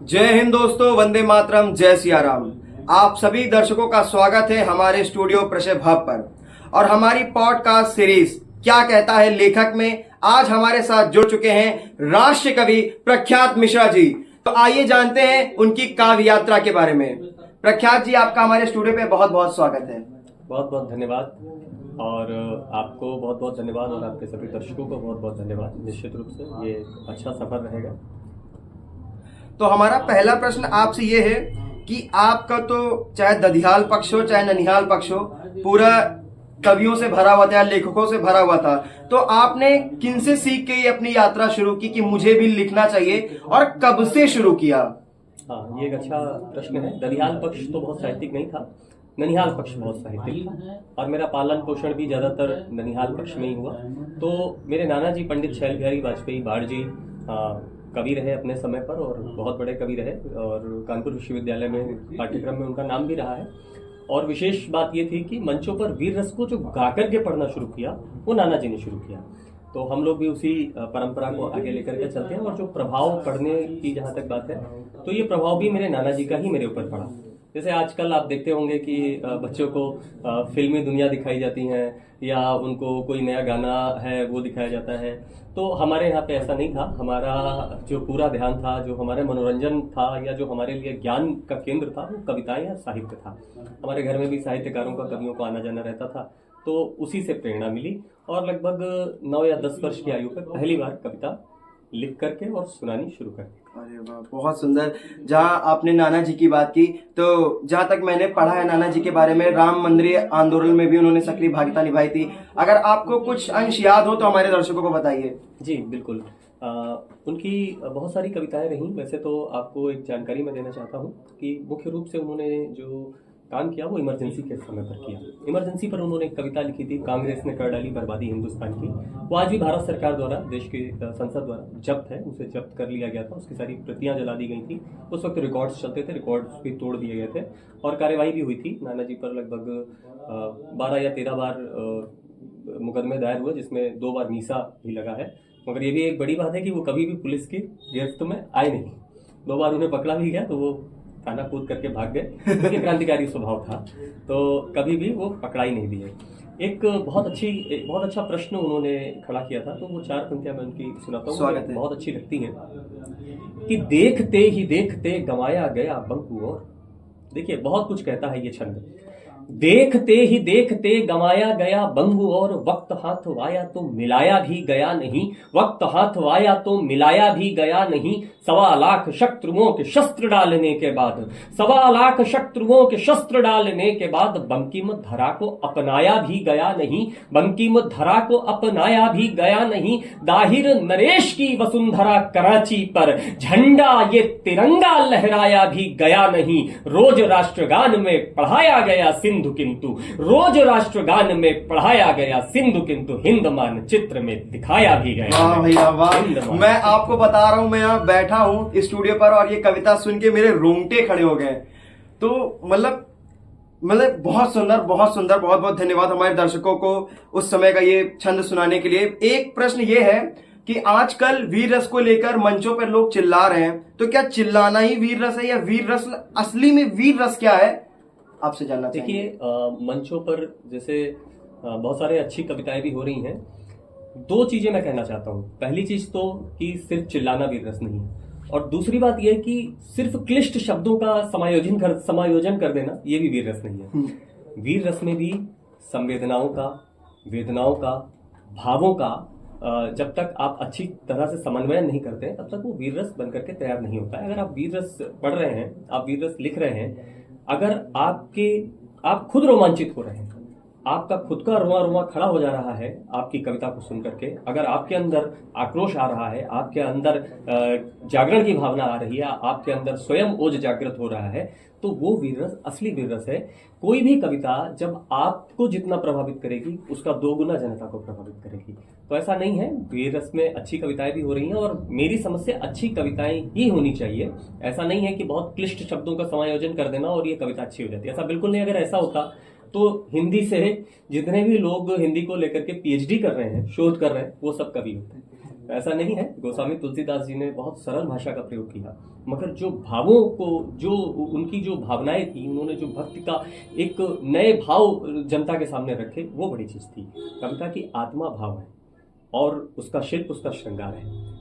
जय हिंद दोस्तों, वंदे मातरम, जय सिया राम। आप सभी दर्शकों का स्वागत है हमारे स्टूडियो प्रशय भाव पर और हमारी पॉडकास्ट सीरीज क्या कहता है लेखक में आज हमारे साथ जुड़ चुके हैं राष्ट्र कवि प्रख्यात मिश्रा जी। तो आइए जानते हैं उनकी काव्य यात्रा के बारे में। प्रख्यात जी, आपका हमारे स्टूडियो पे बहुत बहुत स्वागत है। बहुत बहुत धन्यवाद और आपको बहुत बहुत धन्यवाद और आपके सभी दर्शकों को बहुत बहुत धन्यवाद। निश्चित रूप से ये अच्छा सफर रहेगा। तो हमारा पहला प्रश्न आपसे ये है कि आपका तो चाहे दधियाल पक्ष हो चाहे ननिहाल पक्ष हो, पूरा कवियों से भरा हुआ था, लेखकों से भरा हुआ था। तो आपने किनसे सीख के ये अपनी यात्रा शुरू की कि मुझे भी लिखना चाहिए, और कब से शुरू किया? हाँ, ये एक अच्छा प्रश्न है। दधियाल पक्ष तो बहुत साहित्यिक नहीं था, ननिहाल पक्ष बहुत साहित्यिक था और मेरा पालन पोषण भी ज्यादातर ननिहाल पक्ष में ही हुआ। तो मेरे नाना जी पंडित शैल बिहारी वाजपेयी बाढ़ जी कवि रहे अपने समय पर और बहुत बड़े कवि रहे और कानपुर विश्वविद्यालय में पाठ्यक्रम में उनका नाम भी रहा है। और विशेष बात ये थी कि मंचों पर वीर रस को जो गा करके पढ़ना शुरू किया वो नाना जी ने शुरू किया। तो हम लोग भी उसी परंपरा को आगे लेकर के चलते हैं। और जो प्रभाव पढ़ने की जहाँ तक बात है तो ये प्रभाव भी मेरे नाना जी का ही मेरे ऊपर पड़ा। जैसे आजकल आप देखते होंगे कि बच्चों को फिल्मी दुनिया दिखाई जाती हैं या उनको कोई नया गाना है वो दिखाया जाता है। तो हमारे यहाँ पे ऐसा नहीं था। हमारा जो पूरा ध्यान था, जो हमारे मनोरंजन था या जो हमारे लिए ज्ञान का केंद्र था वो कविताएं या साहित्य था। हमारे घर में भी साहित्यकारों का, कवियों को आना जाना रहता था। तो उसी से प्रेरणा मिली और लगभग 9 या 10 वर्ष की आयु पर पहली बार कविता लिख करके और सुनानी शुरू कर दी। अरे वाह, बहुत सुंदर। जहाँ आपने नाना जी की बात की, तो जहाँ तक मैंने पढ़ा है नाना जी के बारे में, राम मंदिर आंदोलन में भी उन्होंने सक्रिय भागिता निभाई थी। अगर आपको कुछ अंश याद हो तो हमारे दर्शकों को बताइए। जी बिल्कुल। उनकी बहुत सारी कविताएं रहीं। वैसे तो आपको एक जानकारी मैं देना चाहता हूँ कि मुख्य रूप से उन्होंने जो काम किया वो इमरजेंसी के समय पर किया। इमरजेंसी पर उन्होंने एक कविता लिखी थी, कांग्रेस ने कर डाली बर्बादी हिंदुस्तान की। वो आज भी भारत सरकार द्वारा, देश की संसद द्वारा जब्त है, उसे जब्त कर लिया गया था। उसकी सारी प्रतियां जला दी गई थी। उस वक्त रिकॉर्ड्स चलते थे, रिकॉर्ड्स भी तोड़ दिए गए थे और कार्यवाही भी हुई थी। नाना जी पर लगभग 12 या 13 बार मुकदमे दायर हुए, जिसमें 2 बार मीसा भी लगा है। मगर ये भी एक बड़ी बात है कि वो कभी भी पुलिस की गिरफ्त में आए नहीं। 2 बार उन्हें पकड़ा भी गया तो वो खाना कूद करके भाग गए, क्योंकि क्रांतिकारी स्वभाव था। तो कभी भी वो पकड़ाई नहीं दिए। एक बहुत अच्छा प्रश्न उन्होंने खड़ा किया था। तो वो 4 पंक्तियां मैं उनकी सुनाता हूँ, बहुत अच्छी लगती हैं कि देखते ही देखते गंवाया गया बंकू। और देखिए, बहुत कुछ कहता है ये छंद। देखते ही देखते गंवाया गया बंगू और वक्त हाथ आया तो मिलाया भी गया नहीं। वक्त हाथ आया तो मिलाया भी गया नहीं। 1.25 लाख शत्रुओं के शस्त्र डालने के बाद, 1.25 लाख शत्रुओं के शस्त्र डालने के बाद बंकिम धरा को अपनाया भी गया नहीं। बंकिम धरा को अपनाया भी गया नहीं। दाहिर नरेश की वसुंधरा कराची पर झंडा ये तिरंगा लहराया भी गया नहीं। रोज राष्ट्रगान में पढ़ाया गया सिंधु किंतु, रोज राष्ट्रगान में पढ़ाया गया सिंधु किंतु हिंद मानचित्र में दिखाया भी गया। वाह भैया वाह। मैं आपको बता रहा हूं, मैं यहाँ बैठा हूं स्टूडियो पर और ये कविता सुन के मेरे रोंगटे खड़े हो गए। तो मतलब बहुत सुंदर, बहुत सुंदर। बहुत बहुत धन्यवाद हमारे दर्शकों को उस समय का ये छंद सुनाने के लिए। एक प्रश्न ये है कि आजकल वीर रस को लेकर मंचों पर लोग चिल्ला रहे हैं, तो क्या चिल्लाना ही वीर रस है या वीर रस असली में वीर रस क्या है, आपसे जानना चाहिए। देखिए, मंचों पर जैसे बहुत सारे अच्छी कविताएं भी हो रही हैं। 2 चीजें मैं कहना चाहता हूं। पहली चीज तो कि सिर्फ चिल्लाना वीर रस नहीं है, और दूसरी बात यह कि सिर्फ क्लिष्ट शब्दों का समायोजन कर देना ये भी वीर रस नहीं है। वीर रस में भी संवेदनाओं का, वेदनाओं का, भावों का जब तक आप अच्छी तरह से समन्वय नहीं करते तब तक वो वीर रस बनकर के तैयार नहीं होता है। अगर आप वीर रस पढ़ रहे हैं, आप वीर रस लिख रहे हैं, अगर आप खुद रोमांचित हो रहे हैं, आपका खुद का रुआ रुआ खड़ा हो जा रहा है आपकी कविता को सुन करके, अगर आपके अंदर आक्रोश आ रहा है, आपके अंदर जागरण की भावना आ रही है, आपके अंदर स्वयं ओज जागृत हो रहा है, तो वो वीर रस असली वीर रस है। कोई भी कविता जब आपको जितना प्रभावित करेगी उसका 2 गुना जनता को प्रभावित करेगी। तो ऐसा नहीं है, वीर रस में अच्छी कविताएं भी हो रही हैं और मेरी समझ से अच्छी कविताएं ही होनी चाहिए। ऐसा नहीं है कि बहुत क्लिष्ट शब्दों का समायोजन कर देना और ये कविता अच्छी हो जाती है, ऐसा बिल्कुल नहीं। अगर ऐसा होता तो हिंदी से जितने भी लोग हिंदी को लेकर के पीएचडी कर रहे हैं, शोध कर रहे हैं, वो सब कवि होते हैं। ऐसा नहीं है। गोस्वामी तुलसीदास जी ने बहुत सरल भाषा का प्रयोग किया, मगर जो भावों को, जो उनकी जो भावनाएं थी, उन्होंने जो भक्ति का एक नए भाव जनता के सामने रखे, वो बड़ी चीज थी। कविता की आत्मा भाव है और उसका शिल्प, उसका श्रृंगार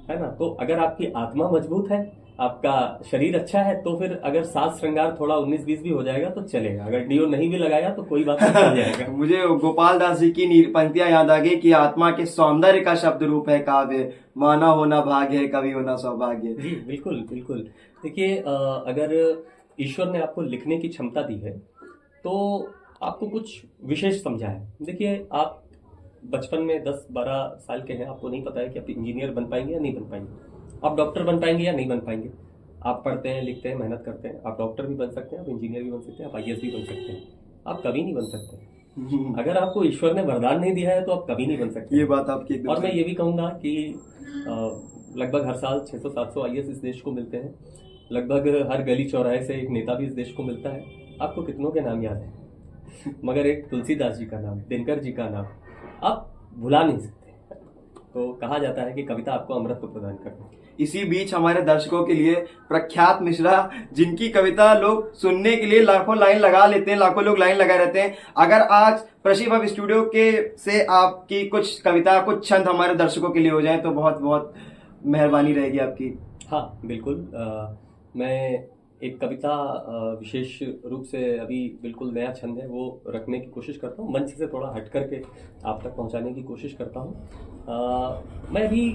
है ना। तो अगर आपकी आत्मा मजबूत है, आपका शरीर अच्छा है, तो फिर अगर साज श्रृंगार थोड़ा 19-20 भी हो जाएगा तो चलेगा। अगर डीओ नहीं भी लगाया तो कोई बात नहीं, चल जाएगा। मुझे गोपाल दास जी की पंक्तियां याद आ गई कि आत्मा के सौंदर्य का शब्द रूप है काव्य, माना होना भाग्य है, कवि होना सौभाग्य। जी बिल्कुल बिल्कुल। देखिए, अगर ईश्वर ने आपको लिखने की क्षमता दी है तो आपको कुछ विशेष समझा है। देखिए, आप बचपन में 10-12 साल के हैं, आपको नहीं पता है कि आप इंजीनियर बन पाएंगे या नहीं बन पाएंगे, आप डॉक्टर बन पाएंगे या नहीं बन पाएंगे। आप पढ़ते हैं, लिखते हैं, मेहनत करते हैं, आप डॉक्टर भी बन सकते हैं, आप इंजीनियर भी बन सकते हैं, आप आईएएस भी बन सकते हैं, आप कभी नहीं बन सकते। अगर आपको ईश्वर ने वरदान नहीं दिया है तो आप कभी नहीं बन सकते। ये बात आपकी एकदम और मैं सही। ये भी कहूँगा कि लगभग हर साल 600-700 आईएएस इस देश को मिलते हैं, लगभग हर गली चौराहे से एक नेता भी इस देश को मिलता है। आपको कितनों के नाम याद है, मगर एक तुलसीदास जी का नाम, दिनकर जी का नाम आप भुला नहीं सकते। तो कहा जाता है कि कविता आपको अमृत प्रदान करती है। इसी बीच हमारे दर्शकों के लिए प्रख्यात मिश्रा, जिनकी कविता लोग सुनने के लिए लाखों लाइन लगा लेते हैं, लाखों लोग लाइन लगा रहते हैं। अगर आज प्रशिव स्टूडियो के से आपकी कुछ कविता, कुछ छंद हमारे दर्शकों के लिए हो जाए तो बहुत बहुत मेहरबानी रहेगी आपकी। हाँ बिल्कुल। मैं एक कविता विशेष रूप से अभी बिल्कुल नया छंद है वो रखने की कोशिश करता हूँ, मंच से थोड़ा हट करके आप तक पहुँचाने की कोशिश करता हूँ। मैं अभी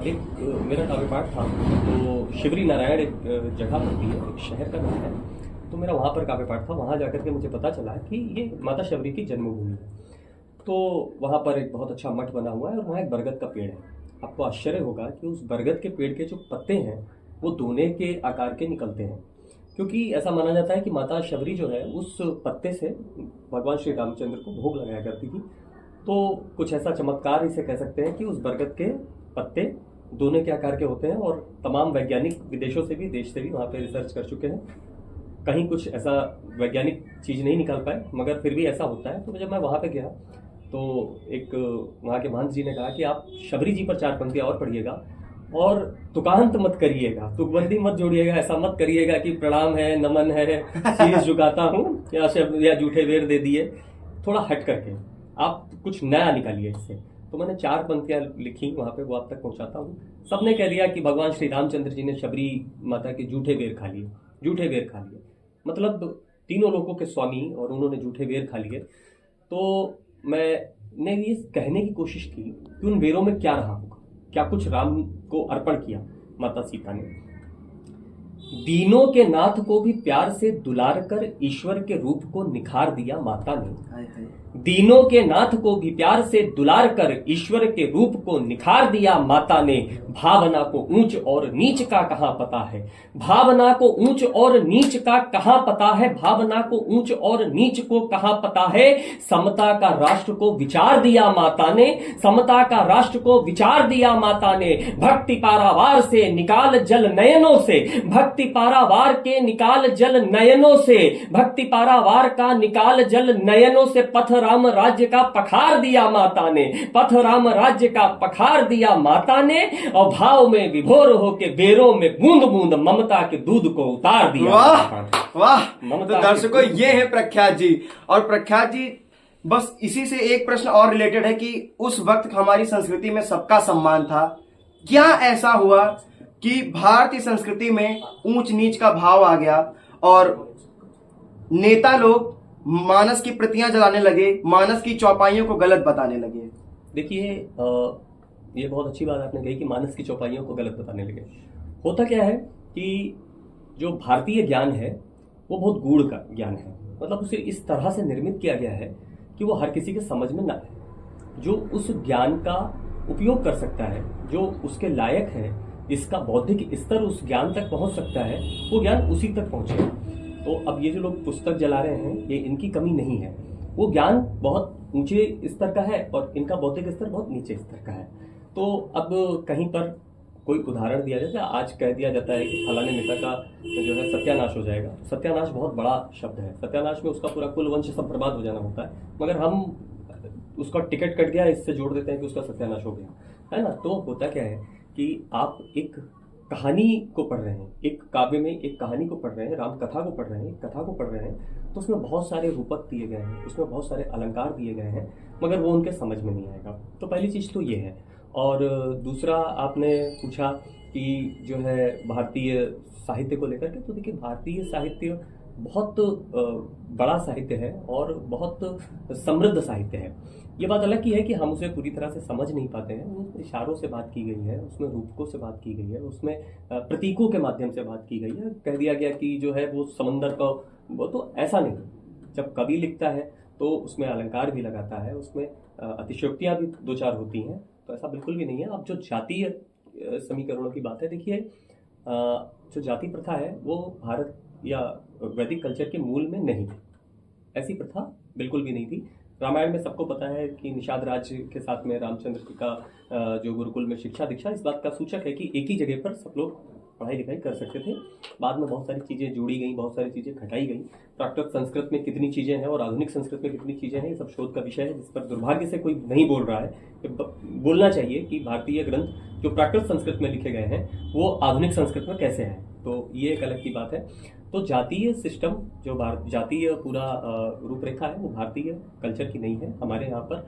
एक मेरा काव्य पाठ था, तो शिवरी नारायण एक जगह पड़ती है, एक शहर का नाम है, तो मेरा वहाँ पर काव्य पाठ था। वहाँ जाकर के मुझे पता चला कि ये माता शबरी की जन्मभूमि है। तो वहाँ पर एक बहुत अच्छा मठ बना हुआ है और वहाँ एक बरगद का पेड़ है। आपको आश्चर्य होगा कि उस बरगद के पेड़ के जो पत्ते हैं वो दोने के आकार के निकलते हैं, क्योंकि ऐसा माना जाता है कि माता शबरी जो है उस पत्ते से भगवान श्री रामचंद्र को भोग लगाया करती थी। तो कुछ ऐसा चमत्कार इसे कह सकते हैं कि उस बरगद के पत्ते दोने के आकार के होते हैं, और तमाम वैज्ञानिक विदेशों से भी, देश से भी वहाँ पे रिसर्च कर चुके हैं। कहीं कुछ ऐसा वैज्ञानिक चीज़ नहीं निकाल पाए, मगर फिर भी ऐसा होता है। तो जब मैं वहाँ पे गया तो एक वहाँ के महंत जी ने कहा कि आप शबरी जी पर 4 पंक्तियाँ और पढ़िएगा और तुकांत मत करिएगा, तुकबंदी मत जोड़िएगा, ऐसा मत करिएगा कि प्रणाम है, नमन है, शीश झुकाता हूँ या झूठे वेर दे दिए। थोड़ा हट करके आप कुछ नया निकालिए इससे। तो मैंने 4 पंक्तियाँ लिखी वहाँ पे, वो आप तक पहुँचाता हूँ। सबने कह दिया कि भगवान श्री रामचंद्र जी ने शबरी माता के झूठे वेर खा लिए, झूठे वेर खा लिए, मतलब तीनों लोगों के स्वामी, और उन्होंने झूठे वेर खा लिए। तो मैंने ये कहने की कोशिश की कि उन वेरों में क्या रहा होगा, क्या कुछ राम को अर्पण किया माता सीता ने। दीनों के नाथ को भी प्यार से दुलार कर ईश्वर के रूप को निखार दिया माता ने। दीनों के नाथ को भी प्यार से दुलार कर ईश्वर के रूप को निखार दिया माता ने। भावना को ऊंच और नीच का कहां पता है, भावना को ऊंच और नीच का कहां पता है, भावना को ऊंच और नीच को कहां पता है। समता का राष्ट्र को विचार दिया माता ने, समता का राष्ट्र को विचार दिया माता ने। भक्ति पारावार से निकाल जल नयनों से, भक्ति पारावार के निकाल जल नयनों से, भक्ति पारावार का निकाल जल नयनों से। पथ राम राज्य का पखार दिया माता ने, पथ राम राज्य का पखार दिया माता ने। और भाव में विभोर होके बेरों में बूंद बूंद ममता के दूध को उतार दिया। वाह वाह। तो दर्शकों, ये है प्रख्यात जी। और प्रख्यात जी, बस इसी से एक प्रश्न और रिलेटेड है कि उस वक्त हमारी संस्कृति में सबका सम्मान था। क्या ऐसा हुआ कि भारतीय संस्कृति में ऊंच नीच का भाव आ गया और नेता लोग मानस की प्रतियां जलाने लगे, मानस की चौपाइयों को गलत बताने लगे? देखिए, ये बहुत अच्छी बात आपने कही कि मानस की चौपाइयों को गलत बताने लगे। होता क्या है कि जो भारतीय ज्ञान है वो बहुत गूढ़ का ज्ञान है, मतलब उसे इस तरह से निर्मित किया गया है कि वो हर किसी के समझ में ना आए। जो उस ज्ञान का उपयोग कर सकता है, जो उसके लायक है, इसका बौद्धिक स्तर उस ज्ञान तक पहुंच सकता है, वो ज्ञान उसी तक पहुंचेगा। तो अब ये जो लोग पुस्तक जला रहे हैं, ये इनकी कमी नहीं है, वो ज्ञान बहुत ऊंचे स्तर का है और इनका बौद्धिक स्तर बहुत नीचे स्तर का है। तो अब कहीं पर कोई उदाहरण दिया जाता है, आज कह दिया जाता है कि फलाने नेता का जो है सत्यानाश हो जाएगा। सत्यानाश बहुत बड़ा शब्द है, सत्यानाश में उसका पूरा कुल वंश सब बर्बाद हो जाना होता है, मगर हम उसका टिकट कट गया इससे जोड़ देते हैं कि उसका सत्यानाश हो गया, है ना। तो होता क्या है कि आप एक कहानी को पढ़ रहे हैं, एक काव्य में एक कहानी को पढ़ रहे हैं, राम कथा को पढ़ रहे हैं, एक कथा को पढ़ रहे हैं, तो उसमें बहुत सारे रूपक दिए गए हैं, उसमें बहुत सारे अलंकार दिए गए हैं, मगर वो उनके समझ में नहीं आएगा। तो पहली चीज़ तो ये है। और दूसरा आपने पूछा कि जो है भारतीय साहित्य को लेकर के, तो देखिए भारतीय साहित्य बहुत बड़ा साहित्य है और बहुत समृद्ध साहित्य है। ये बात अलग की है कि हम उसे पूरी तरह से समझ नहीं पाते हैं। उसमें इशारों से बात की गई है, उसमें रूपकों से बात की गई है, उसमें प्रतीकों के माध्यम से बात की गई है। कह दिया गया कि जो है वो समंदर का, वो तो ऐसा नहीं। जब कवि लिखता है तो उसमें अलंकार भी लगाता है, उसमें अतिशयोक्तियाँ भी दो चार होती हैं, तो ऐसा बिल्कुल भी नहीं है। अब जो जातीय समीकरणों की बात है, देखिए जो जाति प्रथा है वो भारत या वैदिक कल्चर के मूल में नहीं थी। ऐसी प्रथा बिल्कुल भी नहीं थी। रामायण में सबको पता है कि निषाद राज्य के साथ में रामचंद्र जी का जो गुरुकुल में शिक्षा दीक्षा, इस बात का सूचक है कि एक ही जगह पर सब लोग पढ़ाई लिखाई कर सकते थे। बाद में बहुत सारी चीज़ें जोड़ी गई, बहुत सारी चीज़ें घटाई गई। प्राकृत संस्कृत में कितनी चीज़ें हैं और आधुनिक संस्कृत में कितनी चीज़ें हैं, ये सब शोध का विषय है, जिस पर दुर्भाग्य से कोई नहीं बोल रहा है। बोलना चाहिए कि भारतीय ग्रंथ जो प्राकृत संस्कृत में लिखे गए हैं वो आधुनिक संस्कृत में कैसे हैं, तो ये एक अलग की बात है। तो जातीय सिस्टम, जो जातीय पूरा रूपरेखा है, वो भारतीय कल्चर की नहीं है। हमारे यहाँ पर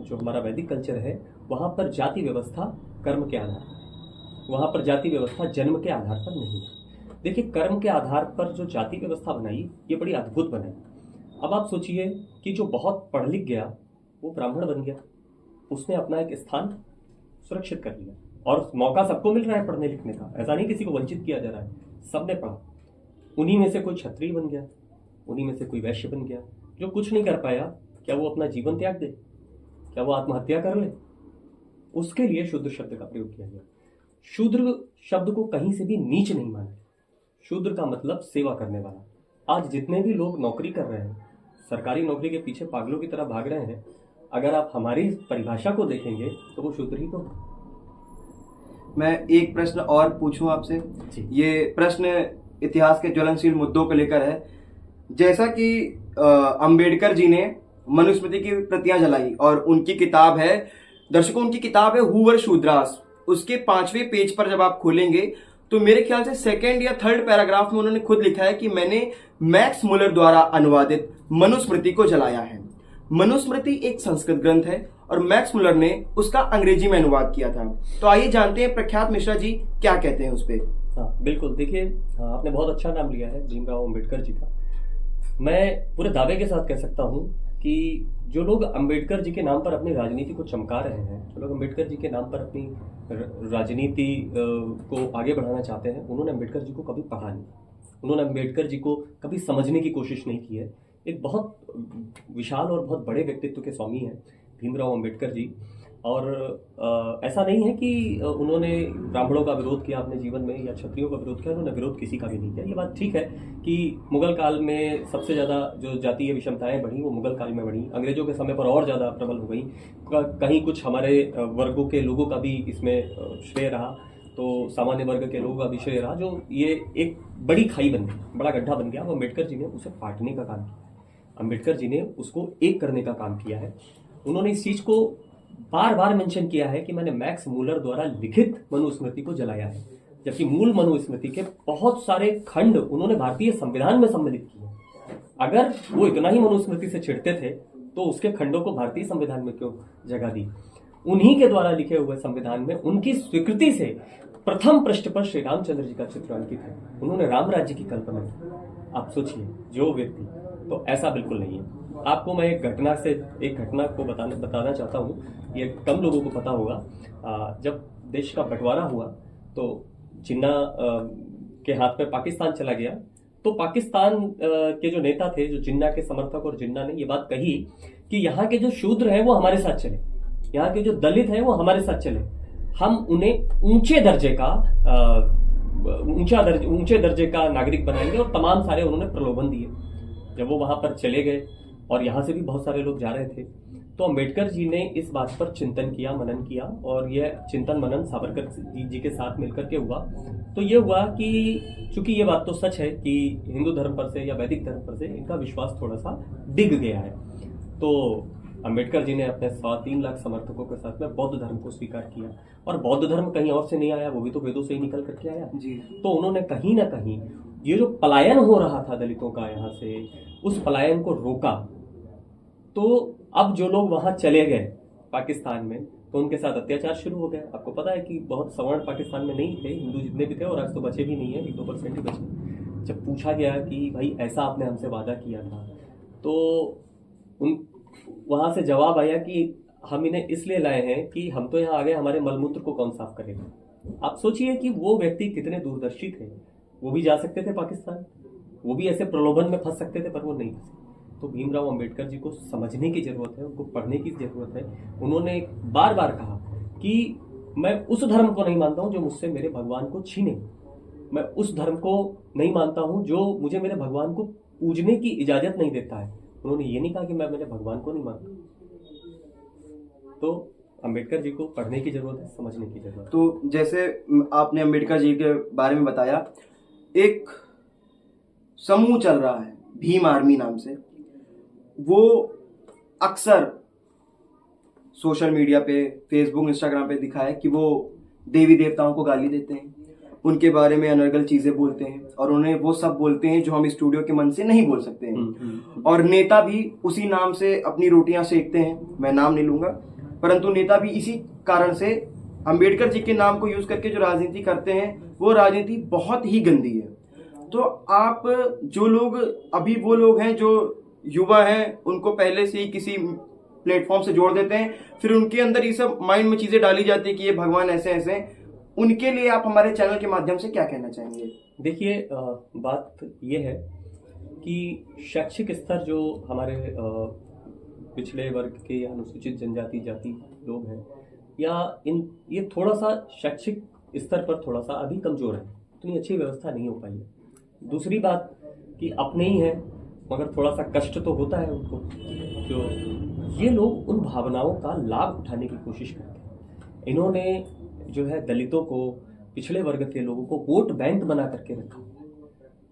जो हमारा वैदिक कल्चर है, वहाँ पर जाति व्यवस्था कर्म के आधार पर, वहाँ पर जाति व्यवस्था जन्म के आधार पर नहीं है। देखिए कर्म के आधार पर जो जाति व्यवस्था बनाई, ये बड़ी अद्भुत बनाई। अब आप सोचिए कि जो बहुत पढ़ लिख गया वो ब्राह्मण बन गया, उसने अपना एक स्थान सुरक्षित कर लिया, और मौका सबको मिल रहा है पढ़ने लिखने का, ऐसा नहीं किसी को वंचित किया जा रहा है, सबने पढ़ा। उन्हीं में से कोई क्षत्रिय बन गया, उन्हीं में से कोई वैश्य बन गया। जो कुछ नहीं कर पाया, क्या वो अपना जीवन त्याग दे? क्या वो आत्महत्या कर ले? उसके लिए शूद्र शब्द का प्रयोग किया गया। शूद्र शब्द को कहीं से भी नीच नहीं माना। शूद्र का मतलब सेवा करने वाला। आज जितने भी लोग नौकरी कर रहे हैं, सरकारी नौकरी के पीछे पागलों की तरह भाग रहे हैं, अगर आप हमारी परिभाषा को देखेंगे तो वो शूद्र ही तो। मैं एक प्रश्न और पूछूं आपसे। ये प्रश्न इतिहास के ज्वलनशील मुद्दों को लेकर है। जैसा कि अंबेडकर जी ने मनुस्मृति की प्रतियां जलाई और उनकी किताब है, दर्शकों उनकी किताब है हू वर शूद्रास। उसके 5वें पेज पर जब आप खोलेंगे तो मेरे ख्याल से 2nd या 3rd पैराग्राफ में उन्होंने खुद लिखा है कि मैंने मैक्स मुलर द्वारा अनुवादित मनुस्मृति को जलाया है। मनुस्मृति एक संस्कृत ग्रंथ है और मैक्स मुलर ने उसका अंग्रेजी में अनुवाद किया था। तो आइए जानते हैं प्रख्यात मिश्रा जी क्या कहते हैं उस पर। हाँ बिल्कुल, देखिए आपने बहुत अच्छा नाम लिया है भीमराव अम्बेडकर जी का। मैं पूरे दावे के साथ कह सकता हूँ कि जो लोग अम्बेडकर जी के नाम पर अपनी राजनीति को चमका रहे हैं, जो लोग अम्बेडकर जी के नाम पर अपनी राजनीति को आगे बढ़ाना चाहते हैं, उन्होंने अम्बेडकर जी को कभी पढ़ा नहीं, उन्होंने अम्बेडकर जी को कभी समझने की कोशिश नहीं की है। एक बहुत विशाल और बहुत बड़े व्यक्तित्व के स्वामी हैं भीमराव अम्बेडकर जी। और ऐसा नहीं है कि उन्होंने ब्राह्मणों का विरोध किया अपने जीवन में या क्षत्रियों का विरोध किया, उन्होंने विरोध किसी का भी नहीं किया। ये बात ठीक है कि मुगल काल में सबसे ज़्यादा जो जातीय विषमताएं बढ़ी वो मुगल काल में बढ़ी, अंग्रेजों के समय पर और ज़्यादा प्रबल हो गई। कहीं कुछ हमारे वर्गों के लोगों का भी इसमें श्रेय रहा, तो सामान्य वर्ग के लोगों का भी श्रेय रहा, जो ये एक बड़ी खाई बन गई, बड़ा गड्ढा बन गया। अब अम्बेडकर जी ने उसे पाटने का काम किया, अम्बेडकर जी ने उसको एक करने का काम किया है। उन्होंने इस चीज़ को बार बार मेंशन किया है कि मैंने मैक्स मुलर द्वारा लिखित मनुस्मृति को जलाया है, जबकि मूल मनुस्मृति के बहुत सारे खंड उन्होंने भारतीय संविधान में सम्मिलित किए। अगर वो इतना ही मनुस्मृति से चिढ़ते थे तो उसके खंडों को भारतीय संविधान में क्यों जगह दी? उन्हीं के द्वारा लिखे हुए संविधान में उनकी स्वीकृति से प्रथम पृष्ठ पर श्री रामचंद्र जी का चित्र अंकित है। उन्होंने राम राज्य की कल्पना की। आप सोचिए, जो व्यक्ति, तो ऐसा बिल्कुल नहीं है। आपको मैं एक घटना को बताना चाहता हूँ, ये कम लोगों को पता होगा। जब देश का बंटवारा हुआ तो जिन्ना के हाथ में पाकिस्तान चला गया, तो पाकिस्तान के जो नेता थे, जो जिन्ना के समर्थक, और जिन्ना ने ये बात कही कि यहाँ के जो शूद्र हैं वो हमारे साथ चले, यहाँ के जो दलित हैं वो हमारे साथ चले, हम उन्हें ऊंचे दर्जे का नागरिक बनाएंगे, और तमाम सारे उन्होंने प्रलोभन दिए। जब वो वहां पर चले गए, और यहाँ से भी बहुत सारे लोग जा रहे थे, तो अम्बेडकर जी ने इस बात पर चिंतन किया, मनन किया, और यह चिंतन मनन सावरकर जी के साथ मिलकर के हुआ। तो ये हुआ कि चूंकि ये बात तो सच है कि हिंदू धर्म पर से या वैदिक धर्म पर से इनका विश्वास थोड़ा सा डिग गया है, तो अंबेडकर जी ने अपने 3.25 लाख समर्थकों के साथ में बौद्ध धर्म को स्वीकार किया, और बौद्ध धर्म कहीं और से नहीं आया, वो भी तो वेदों से ही निकल करके आया जी। तो उन्होंने कहीं ना कहीं ये जो पलायन हो रहा था दलितों का यहाँ से, उस पलायन को रोका। तो अब जो लोग वहां चले गए पाकिस्तान में, तो उनके साथ अत्याचार शुरू हो गया। आपको पता है कि बहुत सवर्ण पाकिस्तान में नहीं थे, हिंदू जितने भी थे, और आज तो बचे भी नहीं है, 1-2% ही बचे। जब पूछा गया कि भाई ऐसा आपने हमसे वादा किया था, तो उन वहां से जवाब आया कि हम इन्हें इसलिए लाए हैं कि हम तो यहाँ आ गए, हमारे मलमूत्र को कौन साफ करेगा। आप सोचिए कि वो व्यक्ति कितने दूरदर्शी थे। वो भी जा सकते थे पाकिस्तान, वो भी ऐसे प्रलोभन में फंस सकते थे, पर वो नहीं फंसे। तो भीमराव अंबेडकर जी को समझने की जरूरत है, उनको पढ़ने की जरूरत है। उन्होंने बार बार कहा कि मैं उस धर्म को नहीं मानता हूं जो मुझसे मेरे भगवान को छीने, मैं उस धर्म को नहीं मानता हूं जो मुझे मेरे भगवान को पूजने की इजाजत नहीं देता है। उन्होंने ये नहीं कहा कि मैं मेरे भगवान को नहीं मानता। तो अंबेडकर जी को पढ़ने की जरूरत है, समझने की जरूरत है। तो जैसे आपने अंबेडकर जी के बारे में बताया, एक समूह चल रहा है भीम आर्मी नाम से, वो अक्सर सोशल मीडिया पे, फेसबुक, इंस्टाग्राम पे दिखाया कि वो देवी देवताओं को गाली देते हैं, उनके बारे में अनर्गल चीजें बोलते हैं, और उन्हें वो सब बोलते हैं जो हम स्टूडियो के मन से नहीं बोल सकते हैं। और नेता भी उसी नाम से अपनी रोटियां सेकते हैं, मैं नाम नहीं लूंगा, परंतु नेता भी इसी कारण से अंबेडकर जी के नाम को यूज करके जो राजनीति करते हैं, वो राजनीति बहुत ही गंदी है। तो आप जो लोग अभी वो लोग हैं जो युवा हैं, उनको पहले से ही किसी प्लेटफॉर्म से जोड़ देते हैं, फिर उनके अंदर ये सब माइंड में चीजें डाली जाती है कि ये भगवान ऐसे ऐसे हैं, उनके लिए आप हमारे चैनल के माध्यम से क्या कहना चाहेंगे? देखिए, बात ये है कि शैक्षिक स्तर जो हमारे पिछड़े वर्ग के या अनुसूचित जनजाति जाति लोग हैं, या ये थोड़ा सा शैक्षिक स्तर पर थोड़ा सा अभी कमजोर है, इतनी अच्छी व्यवस्था नहीं हो पाई है। दूसरी बात कि अपने ही है, मगर थोड़ा सा कष्ट तो होता है उनको। तो ये लोग उन भावनाओं का लाभ उठाने की कोशिश करते हैं। इन्होंने जो है दलितों को, पिछड़े वर्ग के लोगों को वोट बैंक बना करके रखा।